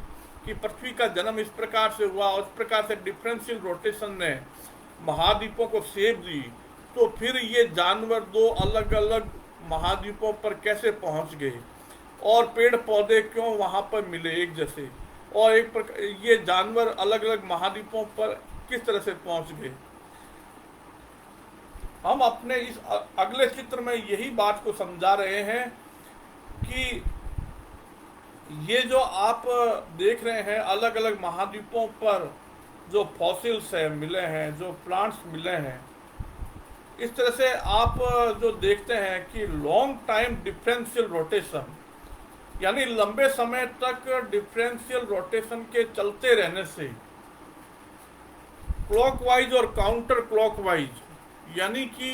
कि पृथ्वी का जन्म इस प्रकार से हुआ और इस प्रकार से डिफरेंशियल रोटेशन ने महाद्वीपों को सेब दी, तो फिर ये जानवर दो अलग अलग महाद्वीपों पर कैसे पहुंच गए, और पेड़ पौधे क्यों वहां पर मिले एक जैसे, और ये जानवर अलग अलग महाद्वीपों पर किस तरह से पहुंच गए। हम अपने इस अगले चित्र में यही बात को समझा रहे हैं कि ये जो आप देख रहे हैं अलग अलग महाद्वीपों पर जो फॉसिल्स है मिले हैं, जो प्लांट्स मिले हैं, इस तरह से आप जो देखते हैं कि लॉन्ग टाइम डिफरेंशियल रोटेशन, यानी लंबे समय तक डिफरेंशियल रोटेशन के चलते रहने से क्लॉकवाइज और काउंटर क्लॉकवाइज, यानी कि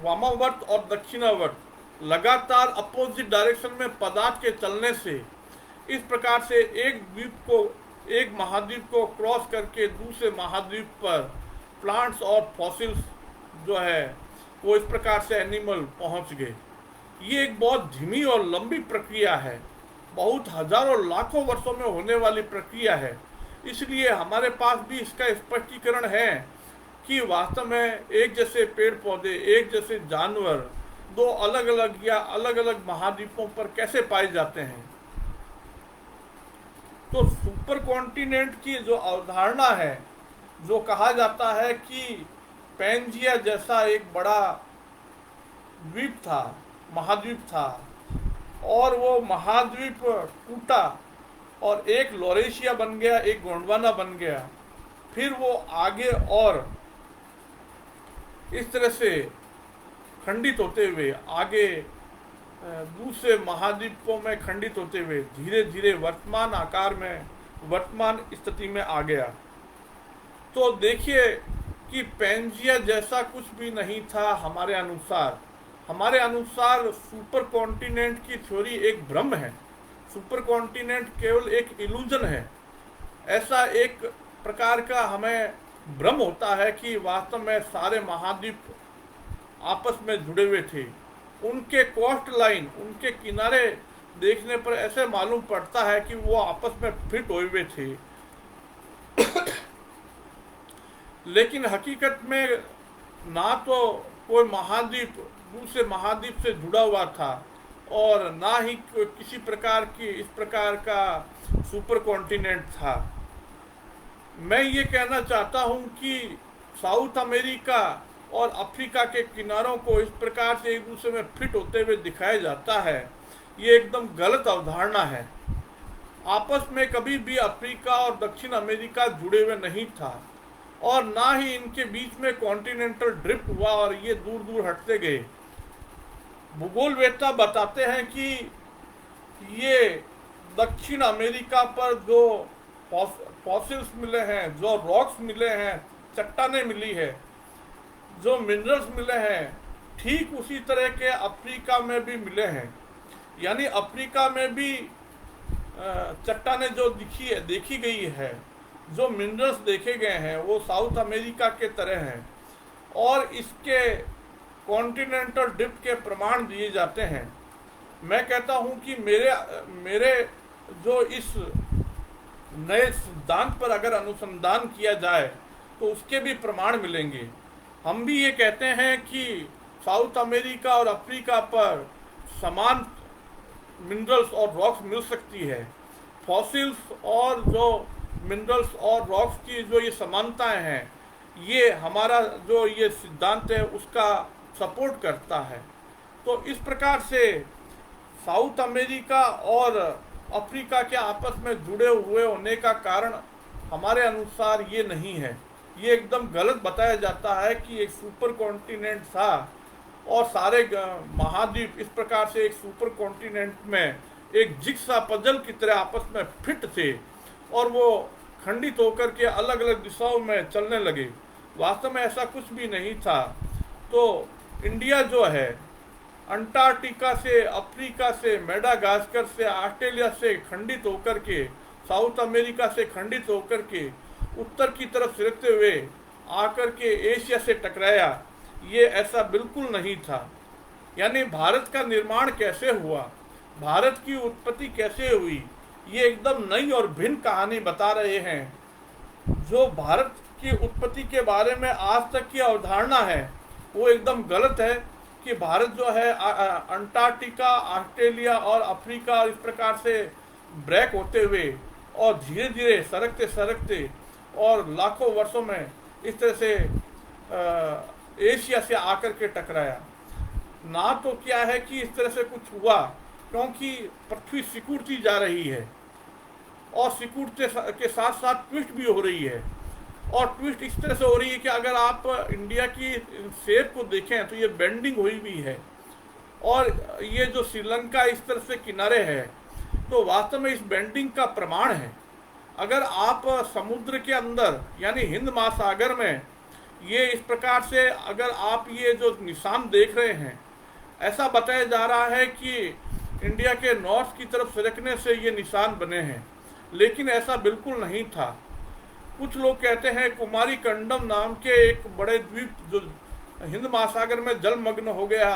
वामावर्त और दक्षिणावर्त लगातार अपोजिट डायरेक्शन में पदार्थ के चलने से इस प्रकार से एक द्वीप को, एक महाद्वीप को क्रॉस करके दूसरे महाद्वीप पर प्लांट्स और फॉसिल्स जो है वो इस प्रकार से एनिमल पहुंच गए। ये एक बहुत धीमी और लंबी प्रक्रिया है, बहुत हजारों लाखों वर्षों में होने वाली प्रक्रिया है। इसलिए हमारे पास भी इसका स्पष्टीकरण है कि वास्तव में एक जैसे पेड़ पौधे, एक जैसे जानवर दो अलग अलग या अलग अलग महाद्वीपों पर कैसे पाए जाते हैं। तो सुपर कॉन्टिनेंट की जो अवधारणा है, जो कहा जाता है कि पैंजिया जैसा एक बड़ा द्वीप था, महाद्वीप था, और वो महाद्वीप टूटा और एक लॉरेशिया बन गया, एक गोंडवाना बन गया, फिर वो आगे और इस तरह से खंडित होते हुए आगे दूसरे महाद्वीपों में खंडित होते हुए धीरे धीरे वर्तमान आकार में, वर्तमान स्थिति में आ गया। तो देखिए कि पैंजिया जैसा कुछ भी नहीं था हमारे अनुसार। हमारे अनुसार सुपर कॉन्टिनेंट की थ्योरी एक भ्रम है, सुपर कॉन्टिनेंट केवल एक इल्यूजन है। ऐसा एक प्रकार का हमें भ्रम होता है कि वास्तव में सारे महाद्वीप आपस में जुड़े हुए थे। उनके कोस्ट लाइन, उनके किनारे देखने पर ऐसे मालूम पड़ता है कि वो आपस में फिट हुए हुए थे लेकिन हकीकत में ना तो कोई महाद्वीप दूसरे महाद्वीप से जुड़ा हुआ था और ना ही किसी प्रकार की इस प्रकार का सुपर कॉन्टिनेंट था। मैं ये कहना चाहता हूँ कि साउथ अमेरिका और अफ्रीका के किनारों को इस प्रकार से एक दूसरे में फिट होते हुए दिखाया जाता है, ये एकदम गलत अवधारणा है। आपस में कभी भी अफ्रीका और दक्षिण अमेरिका जुड़े हुए नहीं था, और ना ही इनके बीच में कॉन्टिनेंटल ड्रिफ्ट हुआ और ये दूर दूर हटते गए। भूगोलवेत्ता बताते हैं कि ये दक्षिण अमेरिका पर जो फॉसिल्स मिले हैं, जो रॉक्स मिले हैं, चट्टानें मिली है, जो मिनरल्स मिले हैं, ठीक उसी तरह के अफ्रीका में भी मिले हैं। यानी अफ्रीका में भी चट्टानें जो देखी गई है, जो मिनरल्स देखे गए हैं, वो साउथ अमेरिका के तरह हैं, और इसके कॉन्टिनेंटल ड्रिफ्ट के प्रमाण दिए जाते हैं। मैं कहता हूं कि मेरे जो इस नए सिद्धांत पर अगर अनुसंधान किया जाए तो उसके भी प्रमाण मिलेंगे। हम भी ये कहते हैं कि साउथ अमेरिका और अफ्रीका पर समान मिनरल्स और रॉक्स मिल सकती है। फॉसिल्स और जो मिनरल्स और रॉक्स की जो ये समानताएं हैं, ये हमारा जो ये सिद्धांत है उसका सपोर्ट करता है। तो इस प्रकार से साउथ अमेरिका और अफ्रीका के आपस में जुड़े हुए होने का कारण हमारे अनुसार ये नहीं है। ये एकदम गलत बताया जाता है कि एक सुपर कॉन्टिनेंट था और सारे महाद्वीप इस प्रकार से एक सुपर कॉन्टिनेंट में एक जिक्सा पजल की तरह आपस में फिट थे और वो खंडित होकर के अलग अलग दिशाओं में चलने लगे। वास्तव में ऐसा कुछ भी नहीं था। तो इंडिया जो है अंटार्कटिका से, अफ्रीका से, मेडागास्कर से, ऑस्ट्रेलिया से खंडित होकर के, साउथ अमेरिका से खंडित होकर के उत्तर की तरफ सिरकते हुए आकर के एशिया से टकराया, ये ऐसा बिल्कुल नहीं था। यानी भारत का निर्माण कैसे हुआ, भारत की उत्पत्ति कैसे हुई, ये एकदम नई और भिन्न कहानी बता रहे हैं। जो भारत की उत्पत्ति के बारे में आज तक की अवधारणा है वो एकदम गलत है कि भारत जो है अंटार्कटिका, ऑस्ट्रेलिया और अफ्रीका इस प्रकार से ब्रेक होते हुए और धीरे धीरे सरकते सरकते और लाखों वर्षों में इस तरह से एशिया से आकर के टकराया। ना तो क्या है कि इस तरह से कुछ हुआ, क्योंकि पृथ्वी सिकुड़ती जा रही है और सिकुड़ते के साथ साथ ट्विस्ट भी हो रही है। और ट्विस्ट इस तरह से हो रही है कि अगर आप इंडिया की शेप को देखें तो ये बेंडिंग हुई भी है, और ये जो श्रीलंका इस तरह से किनारे है तो वास्तव में इस बेंडिंग का प्रमाण है। अगर आप समुद्र के अंदर यानी हिंद महासागर में ये इस प्रकार से अगर आप ये जो निशान देख रहे हैं, ऐसा बताया जा रहा है कि इंडिया के नॉर्थ की तरफ सरकने से ये निशान बने हैं, लेकिन ऐसा बिल्कुल नहीं था। कुछ लोग कहते हैं कुमारी कंडम नाम के एक बड़े द्वीप जो हिंद महासागर में जलमग्न हो गया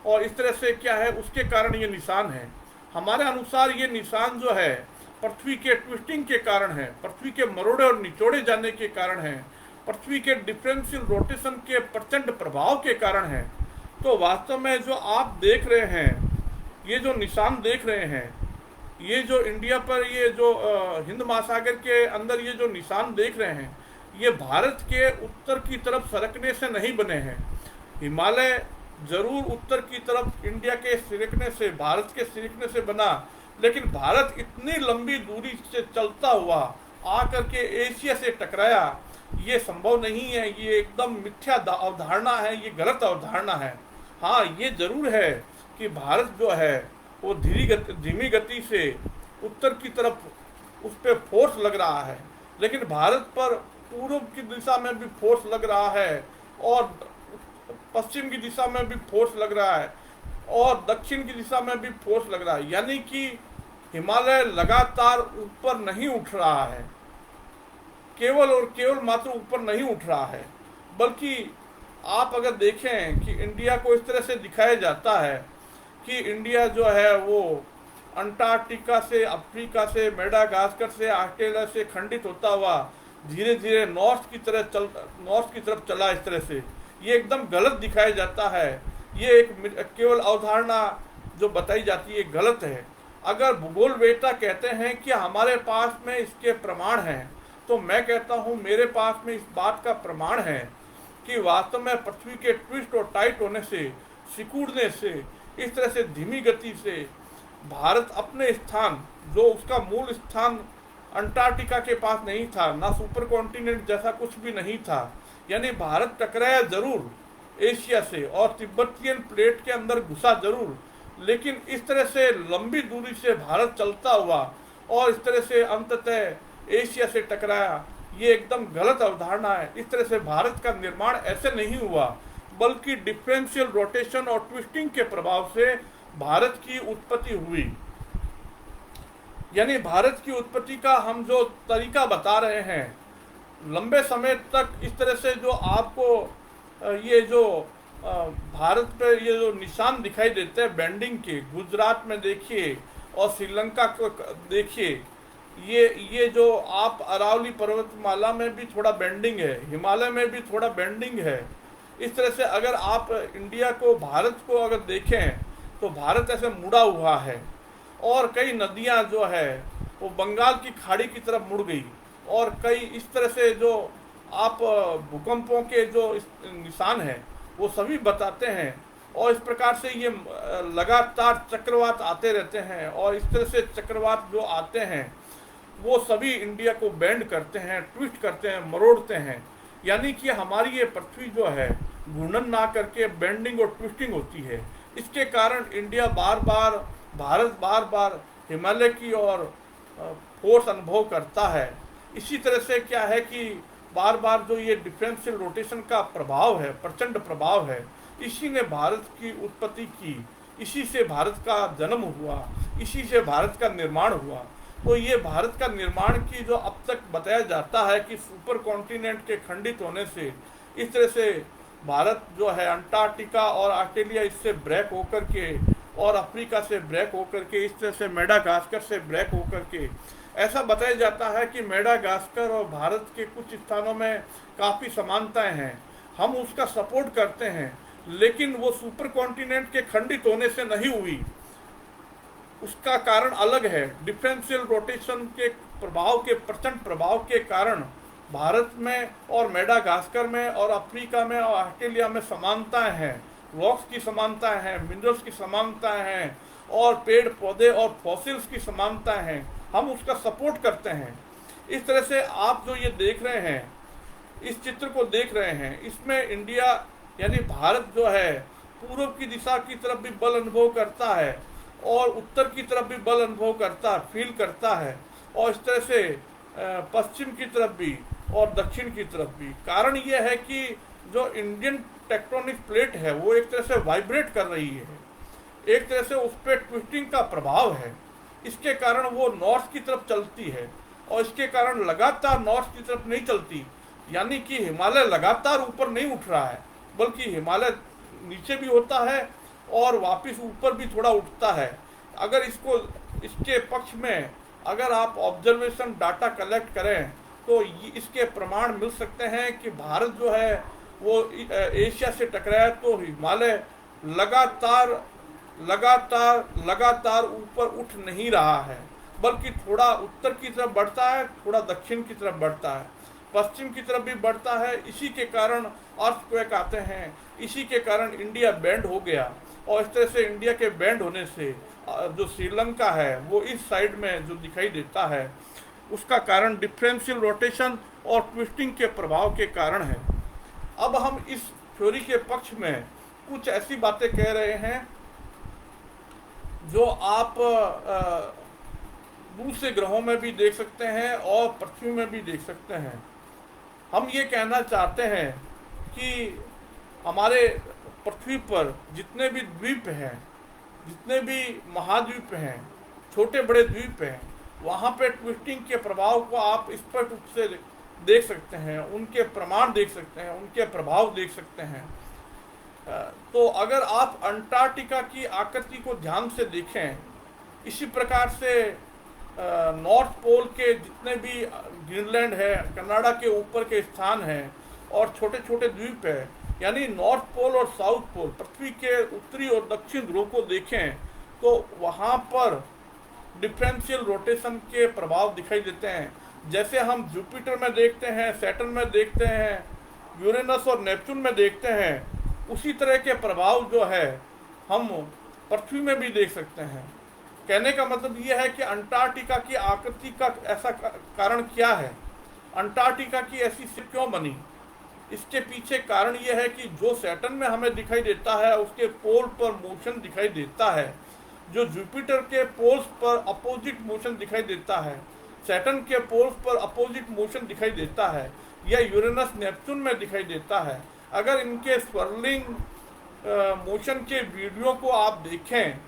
और इस तरह से क्या है उसके कारण ये निशान है। हमारे अनुसार ये निशान जो है पृथ्वी के ट्विस्टिंग के कारण है, पृथ्वी के मरोड़े और निचोड़े जाने के कारण है, पृथ्वी के डिफरेंशियल रोटेशन के प्रचंड प्रभाव के कारण है। तो वास्तव में जो आप देख रहे हैं, ये जो निशान देख रहे हैं, ये जो इंडिया पर ये जो हिंद महासागर के अंदर ये जो निशान देख रहे हैं, ये भारत के उत्तर की तरफ सरकने से नहीं बने हैं। हिमालय जरूर उत्तर की तरफ इंडिया के सिरकने से, भारत के सिरकने से बना, लेकिन भारत इतनी लंबी दूरी से चलता हुआ आकर के एशिया से टकराया, ये संभव नहीं है। ये एकदम मिथ्या अवधारणा है, ये गलत अवधारणा है। हाँ, ये जरूर है कि भारत जो है वो धीमी गति से उत्तर की तरफ उस पर फोर्स लग रहा है, लेकिन भारत पर पूर्व की दिशा में भी फोर्स लग रहा है और पश्चिम की दिशा में भी फोर्स लग रहा है और दक्षिण की दिशा में भी फोर्स लग रहा है। यानी कि हिमालय लगातार ऊपर नहीं उठ रहा है, केवल और केवल मात्र ऊपर नहीं उठ रहा है, बल्कि आप अगर देखें कि इंडिया को इस तरह से दिखाया जाता है कि इंडिया जो है वो अंटार्कटिका से, अफ्रीका से, मेडागास्कर से, ऑस्ट्रेलिया से खंडित होता हुआ धीरे धीरे नॉर्थ की तरफ चला। इस तरह से ये एकदम गलत दिखाया जाता है। ये एक केवल अवधारणा जो बताई जाती है गलत है। अगर भूगोलवेत्ता कहते हैं कि हमारे पास में इसके प्रमाण हैं, तो मैं कहता हूँ मेरे पास में इस बात का प्रमाण है कि वास्तव में पृथ्वी के ट्विस्ट और टाइट होने से, सिकुड़ने से, इस तरह से धीमी गति से भारत अपने स्थान, जो उसका मूल स्थान अंटार्कटिका के पास नहीं था, ना सुपर कॉन्टिनेंट जैसा कुछ भी नहीं था, यानी भारत टकराया जरूर एशिया से और तिब्बतियन प्लेट के अंदर घुसा जरूर, लेकिन इस तरह से लंबी दूरी से भारत चलता हुआ और इस तरह से अंततः एशिया से टकराया, ये एकदम गलत अवधारणा है। इस तरह से भारत का निर्माण ऐसे नहीं हुआ, बल्कि डिफरेंशियल रोटेशन और ट्विस्टिंग के प्रभाव से भारत की उत्पत्ति हुई। यानी भारत की उत्पत्ति का हम जो तरीका बता रहे हैं, लंबे समय तक इस तरह से जो आपको ये जो भारत पे ये जो निशान दिखाई देते हैं बेंडिंग के, गुजरात में देखिए और श्रीलंका को देखिए, ये जो आप अरावली पर्वतमाला में भी थोड़ा बेंडिंग है, हिमालय में भी थोड़ा बेंडिंग है। इस तरह से अगर आप इंडिया को, भारत को अगर देखें तो भारत ऐसे मुड़ा हुआ है और कई नदियां जो है वो बंगाल की खाड़ी की तरफ मुड़ गई, और कई इस तरह से जो आप भूकंपों के जो निशान हैं वो सभी बताते हैं। और इस प्रकार से ये लगातार चक्रवात आते रहते हैं, और इस तरह से चक्रवात जो आते हैं वो सभी इंडिया को बेंड करते हैं, ट्विस्ट करते हैं, मरोड़ते हैं। यानी कि हमारी ये पृथ्वी जो है घूर्णन ना करके बेंडिंग और ट्विस्टिंग होती है। इसके कारण इंडिया भारत बार बार हिमालय की ओर फोर्स अनुभव करता है। इसी तरह से क्या है कि बार बार जो ये डिफरेंशियल रोटेशन का प्रभाव है, प्रचंड प्रभाव है, इसी ने भारत की उत्पत्ति की, इसी से भारत का जन्म हुआ, इसी से भारत का निर्माण हुआ। तो ये भारत का निर्माण की जो अब तक बताया जाता है कि सुपर कॉन्टिनेंट के खंडित होने से इस तरह से भारत जो है अंटार्कटिका और ऑस्ट्रेलिया इससे ब्रेक होकर के, और अफ्रीका से ब्रेक होकर के, इस तरह से मेडागास्कर से ब्रेक होकर के, ऐसा बताया जाता है कि मेडागास्कर और भारत के कुछ स्थानों में काफ़ी समानताएं हैं, हम उसका सपोर्ट करते हैं, लेकिन वो सुपर कॉन्टिनेंट के खंडित होने से नहीं हुई। उसका कारण अलग है। डिफरेंशियल रोटेशन के प्रभाव के, प्रचंड प्रभाव के कारण भारत में और मेडागास्कर में और अफ्रीका में और ऑस्ट्रेलिया में समानताएं हैं, रॉक्स की समानताएं हैं, मिनरल्स की समानताएं हैं, और पेड़ पौधे और फॉसिल्स की समानताएं हैं, हम उसका सपोर्ट करते हैं। इस तरह से आप जो ये देख रहे हैं, इस चित्र को देख रहे हैं, इसमें इंडिया यानी भारत जो है पूर्व की दिशा की तरफ भी बल अनुभव करता है और उत्तर की तरफ भी बल अनुभव करता है, फील करता है, और इस तरह से पश्चिम की तरफ भी और दक्षिण की तरफ भी। कारण ये है कि जो इंडियन टेक्टोनिक प्लेट है वो एक तरह से वाइब्रेट कर रही है, एक तरह से उस पर ट्विस्टिंग का प्रभाव है। इसके कारण वो नॉर्थ की तरफ चलती है, और इसके कारण लगातार नॉर्थ की तरफ नहीं चलती, यानी कि हिमालय लगातार ऊपर नहीं उठ रहा है, बल्कि हिमालय नीचे भी होता है और वापस ऊपर भी थोड़ा उठता है। अगर इसके पक्ष में अगर आप ऑब्जर्वेशन डाटा कलेक्ट करें तो इसके प्रमाण मिल सकते हैं कि भारत जो है वो एशिया से टकराया तो हिमालय लगातार ऊपर उठ नहीं रहा है, बल्कि थोड़ा उत्तर की तरफ बढ़ता है, थोड़ा दक्षिण की तरफ बढ़ता है, पश्चिम की तरफ भी बढ़ता है। इसी के कारण अर्थक्वेक आते हैं, इसी के कारण इंडिया बैंड हो गया, और इस तरह से इंडिया के बैंड होने से जो श्रीलंका है वो इस साइड में जो दिखाई देता है, उसका कारण डिफरेंशियल रोटेशन और ट्विस्टिंग के प्रभाव के कारण है। अब हम इस थ्योरी के पक्ष में कुछ ऐसी बातें कह रहे हैं जो आप दूसरे ग्रहों में भी देख सकते हैं और पृथ्वी में भी देख सकते हैं। हम ये कहना चाहते हैं कि हमारे पृथ्वी पर जितने भी द्वीप हैं, जितने भी महाद्वीप हैं, छोटे बड़े द्वीप हैं, वहाँ पे ट्विस्टिंग के प्रभाव को आप स्पष्ट रूप से देख सकते हैं, उनके प्रमाण देख सकते हैं, उनके प्रभाव देख सकते हैं। तो अगर आप अंटार्कटिका की आकृति को ध्यान से देखें, इसी प्रकार से नॉर्थ पोल के जितने भी ग्रीनलैंड है, कनाडा के ऊपर के स्थान हैं और छोटे छोटे द्वीप है, यानी नॉर्थ पोल और साउथ पोल, पृथ्वी के उत्तरी और दक्षिण ध्रुव को देखें तो वहाँ पर डिफरेंशियल रोटेशन के प्रभाव दिखाई देते हैं। जैसे हम जुपिटर में देखते हैं, सैटर्न में देखते हैं, यूरेनस और नेपच्यून में देखते हैं, उसी तरह के प्रभाव जो है हम पृथ्वी में भी देख सकते हैं। कहने का मतलब ये है कि अंटार्कटिका की आकृति का ऐसा कारण क्या है, अंटार्कटिका की ऐसी स्थिति क्यों बनी। इसके पीछे कारण ये है कि जो सैटर्न में हमें दिखाई देता है उसके पोल पर मोशन दिखाई देता है, जो जुपिटर के पोल्स पर अपोजिट मोशन दिखाई देता है, सैटर्न के पोल्स पर अपोजिट मोशन दिखाई देता है, या यूरेनस नेपच्यून में दिखाई देता है। अगर इनके स्वर्लिंग मोशन के वीडियो को आप देखें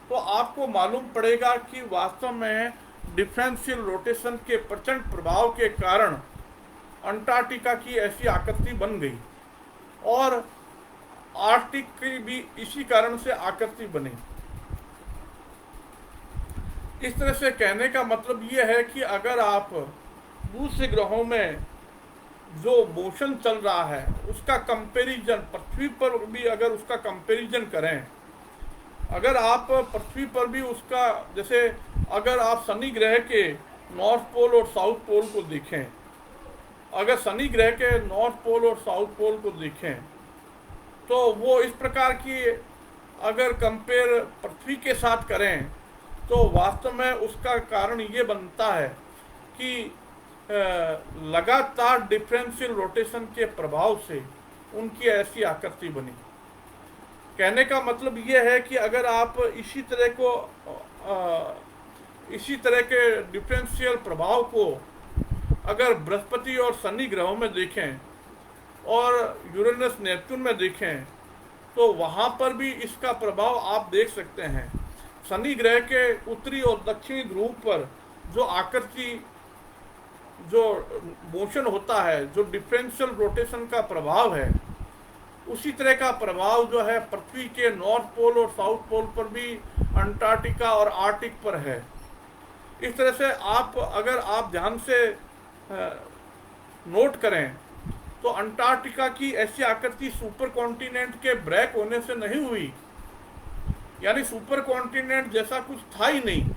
तो आपको मालूम पड़ेगा कि वास्तव में डिफरेंशियल रोटेशन के प्रचंड प्रभाव के कारण अंटार्कटिका की ऐसी आकृति बन गई और आर्कटिक की भी इसी कारण से आकृति बनी। इस तरह से कहने का मतलब ये है कि अगर आप दूसरे ग्रहों में जो मोशन चल रहा है उसका कंपैरिजन पृथ्वी पर भी अगर उसका कंपैरिजन करें, अगर आप पृथ्वी पर भी उसका, जैसे अगर आप शनि ग्रह के नॉर्थ पोल और साउथ पोल को देखें, अगर शनि ग्रह के नॉर्थ पोल और साउथ पोल को देखें तो वो इस प्रकार की अगर कंपेयर पृथ्वी के साथ करें तो वास्तव में उसका कारण ये बनता है कि लगातार डिफरेंशियल रोटेशन के प्रभाव से उनकी ऐसी आकृति बनी। कहने का मतलब ये है कि अगर आप इसी तरह के डिफरेंशियल प्रभाव को अगर बृहस्पति और शनि ग्रहों में देखें और यूरेनस नेपच्यून में देखें तो वहाँ पर भी इसका प्रभाव आप देख सकते हैं। शनि ग्रह के उत्तरी और दक्षिणी ध्रुव पर जो आकृति, जो मोशन होता है, जो डिफरेंशियल रोटेशन का प्रभाव है, उसी तरह का प्रभाव जो है पृथ्वी के नॉर्थ पोल और साउथ पोल पर भी अंटार्कटिका और आर्कटिक पर है। इस तरह से अगर आप ध्यान से नोट करें तो अंटार्कटिका की ऐसी आकृति सुपर कॉन्टिनेंट के ब्रेक होने से नहीं हुई, यानी सुपर कॉन्टिनेंट जैसा कुछ था ही नहीं।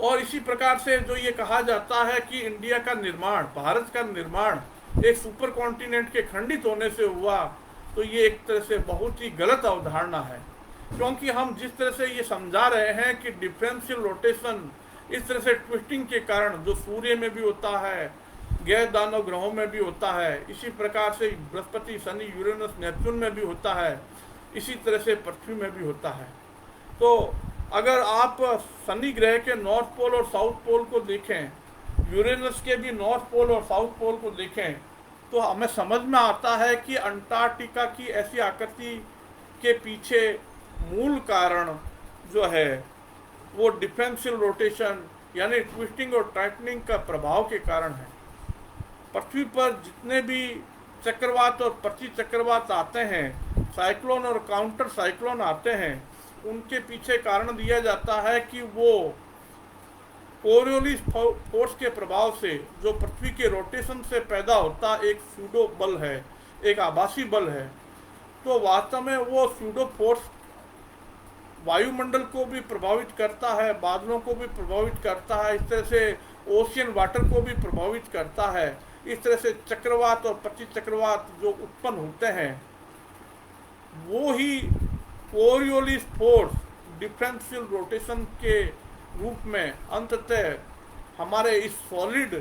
और इसी प्रकार से जो ये कहा जाता है कि इंडिया का निर्माण, भारत का निर्माण एक सुपर कॉन्टिनेंट के खंडित होने से हुआ, तो ये एक तरह से बहुत ही गलत अवधारणा है, क्योंकि हम जिस तरह से ये समझा रहे हैं कि डिफरेंशियल रोटेशन इस तरह से ट्विस्टिंग के कारण जो सूर्य में भी होता है, गैर दानव ग्रहों में भी होता है, इसी प्रकार से बृहस्पति, शनि, यूरेनस, नेपच्यून में भी होता है, इसी तरह से पृथ्वी में भी होता है। तो अगर आप शनि ग्रह के नॉर्थ पोल और साउथ पोल को देखें, यूरेनस के भी नॉर्थ पोल और साउथ पोल को देखें, तो हमें समझ में आता है कि अंटार्कटिका की ऐसी आकृति के पीछे मूल कारण जो है वो डिफरेंशियल रोटेशन यानी ट्विस्टिंग और टाइटनिंग का प्रभाव के कारण है। पृथ्वी पर जितने भी चक्रवात और प्रति चक्रवात आते हैं, साइक्लोन और काउंटर साइक्लोन आते हैं, उनके पीछे कारण दिया जाता है कि वो कोरियोलिस फोर्स के प्रभाव से जो पृथ्वी के रोटेशन से पैदा होता एक सूडो बल है, एक आभासी बल है। तो वास्तव में वो सूडो फोर्स वायुमंडल को भी प्रभावित करता है, बादलों को भी प्रभावित करता है, इस तरह से ओशियन वाटर को भी प्रभावित करता है। इस तरह से चक्रवात और प्रति चक्रवात जो उत्पन्न होते हैं वो ही कोरियोलिस फोर्स डिफरेंशियल रोटेशन के रूप में अंततः हमारे इस सॉलिड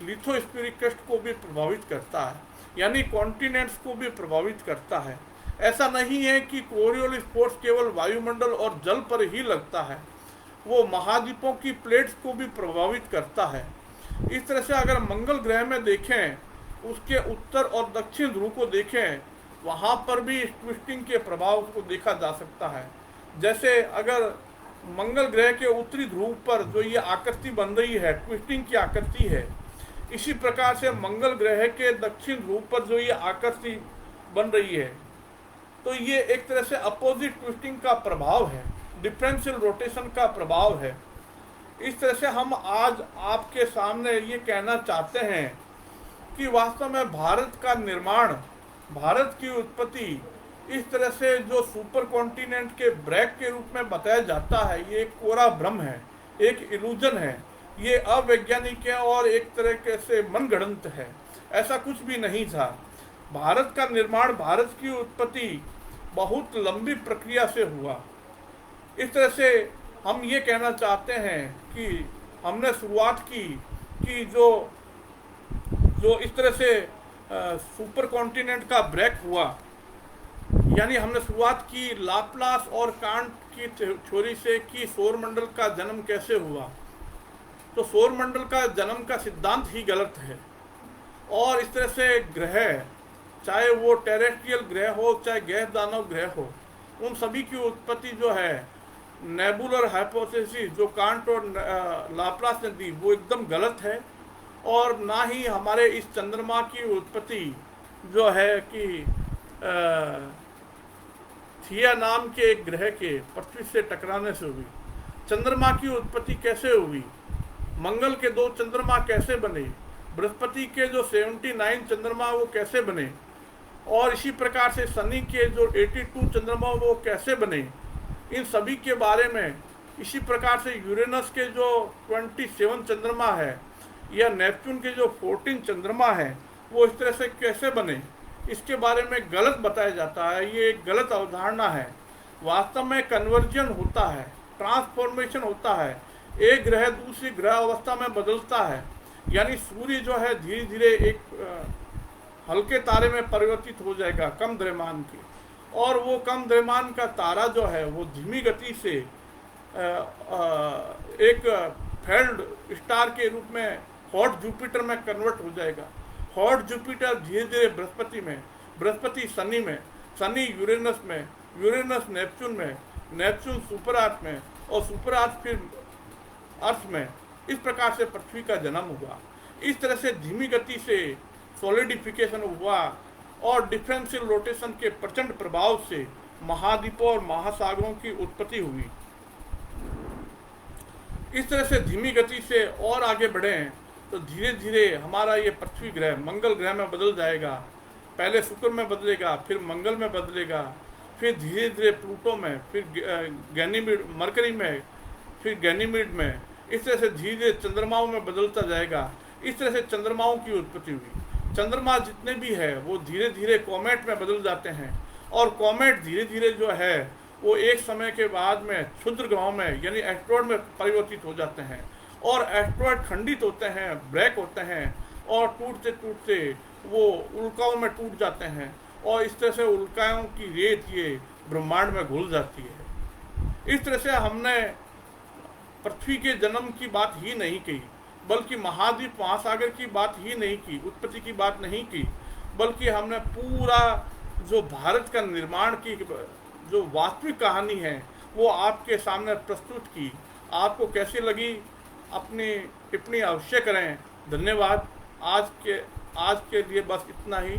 लिथोस्फीरिक क्रस्ट को भी प्रभावित करता है, यानी कॉन्टिनेंट्स को भी प्रभावित करता है। ऐसा नहीं है कि कोरियोलिस फोर्स केवल वायुमंडल और जल पर ही लगता है, वो महाद्वीपों की प्लेट्स को भी प्रभावित करता है। इस तरह से अगर मंगल ग्रह में देखें, उसके उत्तर और दक्षिण ध्रुव को देखें, वहाँ पर भी इस ट्विस्टिंग के प्रभाव को देखा जा सकता है। जैसे अगर मंगल ग्रह के उत्तरी ध्रुव पर जो ये आकृति बन रही है, ट्विस्टिंग की आकृति है, इसी प्रकार से मंगल ग्रह के दक्षिण ध्रुव पर जो ये आकृति बन रही है, तो ये एक तरह से अपोजिट ट्विस्टिंग का प्रभाव है, डिफरेंशियल रोटेशन का प्रभाव है। इस तरह से हम आज आपके सामने ये कहना चाहते हैं कि वास्तव में भारत का निर्माण, भारत की उत्पत्ति इस तरह से जो सुपर कॉन्टिनेंट के ब्रेक के रूप में बताया जाता है, ये एक कोरा भ्रम है, एक इल्यूजन है, ये अवैज्ञानिक है और एक तरीके से मनगढ़ंत है। ऐसा कुछ भी नहीं था। भारत का निर्माण, भारत की उत्पत्ति बहुत लंबी प्रक्रिया से हुआ। इस तरह से हम ये कहना चाहते हैं कि हमने शुरुआत की कि जो जो इस तरह से सुपर कॉन्टिनेंट का ब्रेक हुआ, यानी हमने शुरुआत की लाप्लास और कांट की थ्योरी से कि सौरमंडल का जन्म कैसे हुआ। तो सौरमंडल का जन्म का सिद्धांत ही गलत है। और इस तरह से ग्रह, चाहे वो टेरेस्ट्रियल ग्रह हो चाहे गैस दानव ग्रह हो, उन सभी की उत्पत्ति जो है नेबुलर हाइपोथेसिस जो कांट और लाप्लास ने दी, वो एकदम गलत है। और ना ही हमारे इस चंद्रमा की उत्पत्ति जो है कि थिया नाम के एक ग्रह के पृथ्वी से टकराने से हुई। चंद्रमा की उत्पत्ति कैसे हुई, मंगल के 2 चंद्रमा कैसे बने, बृहस्पति के जो 79 चंद्रमा वो कैसे बने, और इसी प्रकार से शनि के जो 82 चंद्रमा वो कैसे बने, इन सभी के बारे में, इसी प्रकार से यूरेनस के जो 27 चंद्रमा है या नेपच्यून के जो 14 चंद्रमा है वो इस तरह से कैसे बने, इसके बारे में गलत बताया जाता है। ये एक गलत अवधारणा है। वास्तव में कन्वर्जन होता है, ट्रांसफॉर्मेशन होता है, एक ग्रह दूसरी ग्रह अवस्था में बदलता है। यानी सूर्य जो है धीरे धीरे एक हल्के तारे में परिवर्तित हो जाएगा, कम द्रव्यमान के, और वो कम द्रव्यमान का तारा जो है वो धीमी गति से एक फेल्ड स्टार के रूप में हॉट जुपिटर में कन्वर्ट हो जाएगा। हॉट जुपिटर धीरे धीरे बृहस्पति में, बृहस्पति शनि में, शनि यूरेनस में, यूरेनस नेपच्यून में, नेपच्यून सुपर अर्थ में, और सुपर अर्थ फिर अर्थ में। इस प्रकार से पृथ्वी का जन्म हुआ। इस तरह से धीमी गति से सॉलिडिफिकेशन हुआ और डिफरेंशियल रोटेशन के प्रचंड प्रभाव से महाद्वीपों और महासागरों की उत्पत्ति हुई। इस तरह से धीमी गति से और आगे बढ़े तो धीरे धीरे हमारा ये पृथ्वी ग्रह मंगल ग्रह में बदल जाएगा। पहले शुक्र में बदलेगा, फिर मंगल में बदलेगा, फिर धीरे धीरे प्लूटो में, फिर गैनीमीड मरकरी में, फिर गैनीमीड में। इस तरह से धीरे धीरे चंद्रमाओं में बदलता जाएगा। इस तरह से चंद्रमाओं की उत्पत्ति हुई। चंद्रमा जितने भी है वो धीरे धीरे कॉमेट में बदल जाते हैं, और कॉमेट धीरे धीरे जो है वो एक समय के बाद में क्षुद्र ग्रहों में यानी एस्ट्रॉयड में परिवर्तित हो जाते हैं, और एस्ट्रॉयड खंडित होते हैं, ब्रेक होते हैं, और टूटते टूटते वो उल्काओं में टूट जाते हैं, और इस तरह से उल्काओं की रेत ये ब्रह्मांड में घुल जाती है। इस तरह से हमने पृथ्वी के जन्म की बात ही नहीं की, बल्कि महाद्वीप महासागर की बात ही नहीं की, उत्पत्ति की बात नहीं की, बल्कि हमने पूरा जो भारत का निर्माण की जो वास्तविक कहानी है वो आपके सामने प्रस्तुत की। आपको कैसी लगी अपनी टिप्पणी अवश्य करें। धन्यवाद। आज के लिए बस इतना ही।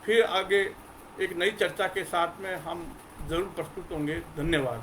फिर आगे एक नई चर्चा के साथ में हम ज़रूर प्रस्तुत होंगे। धन्यवाद।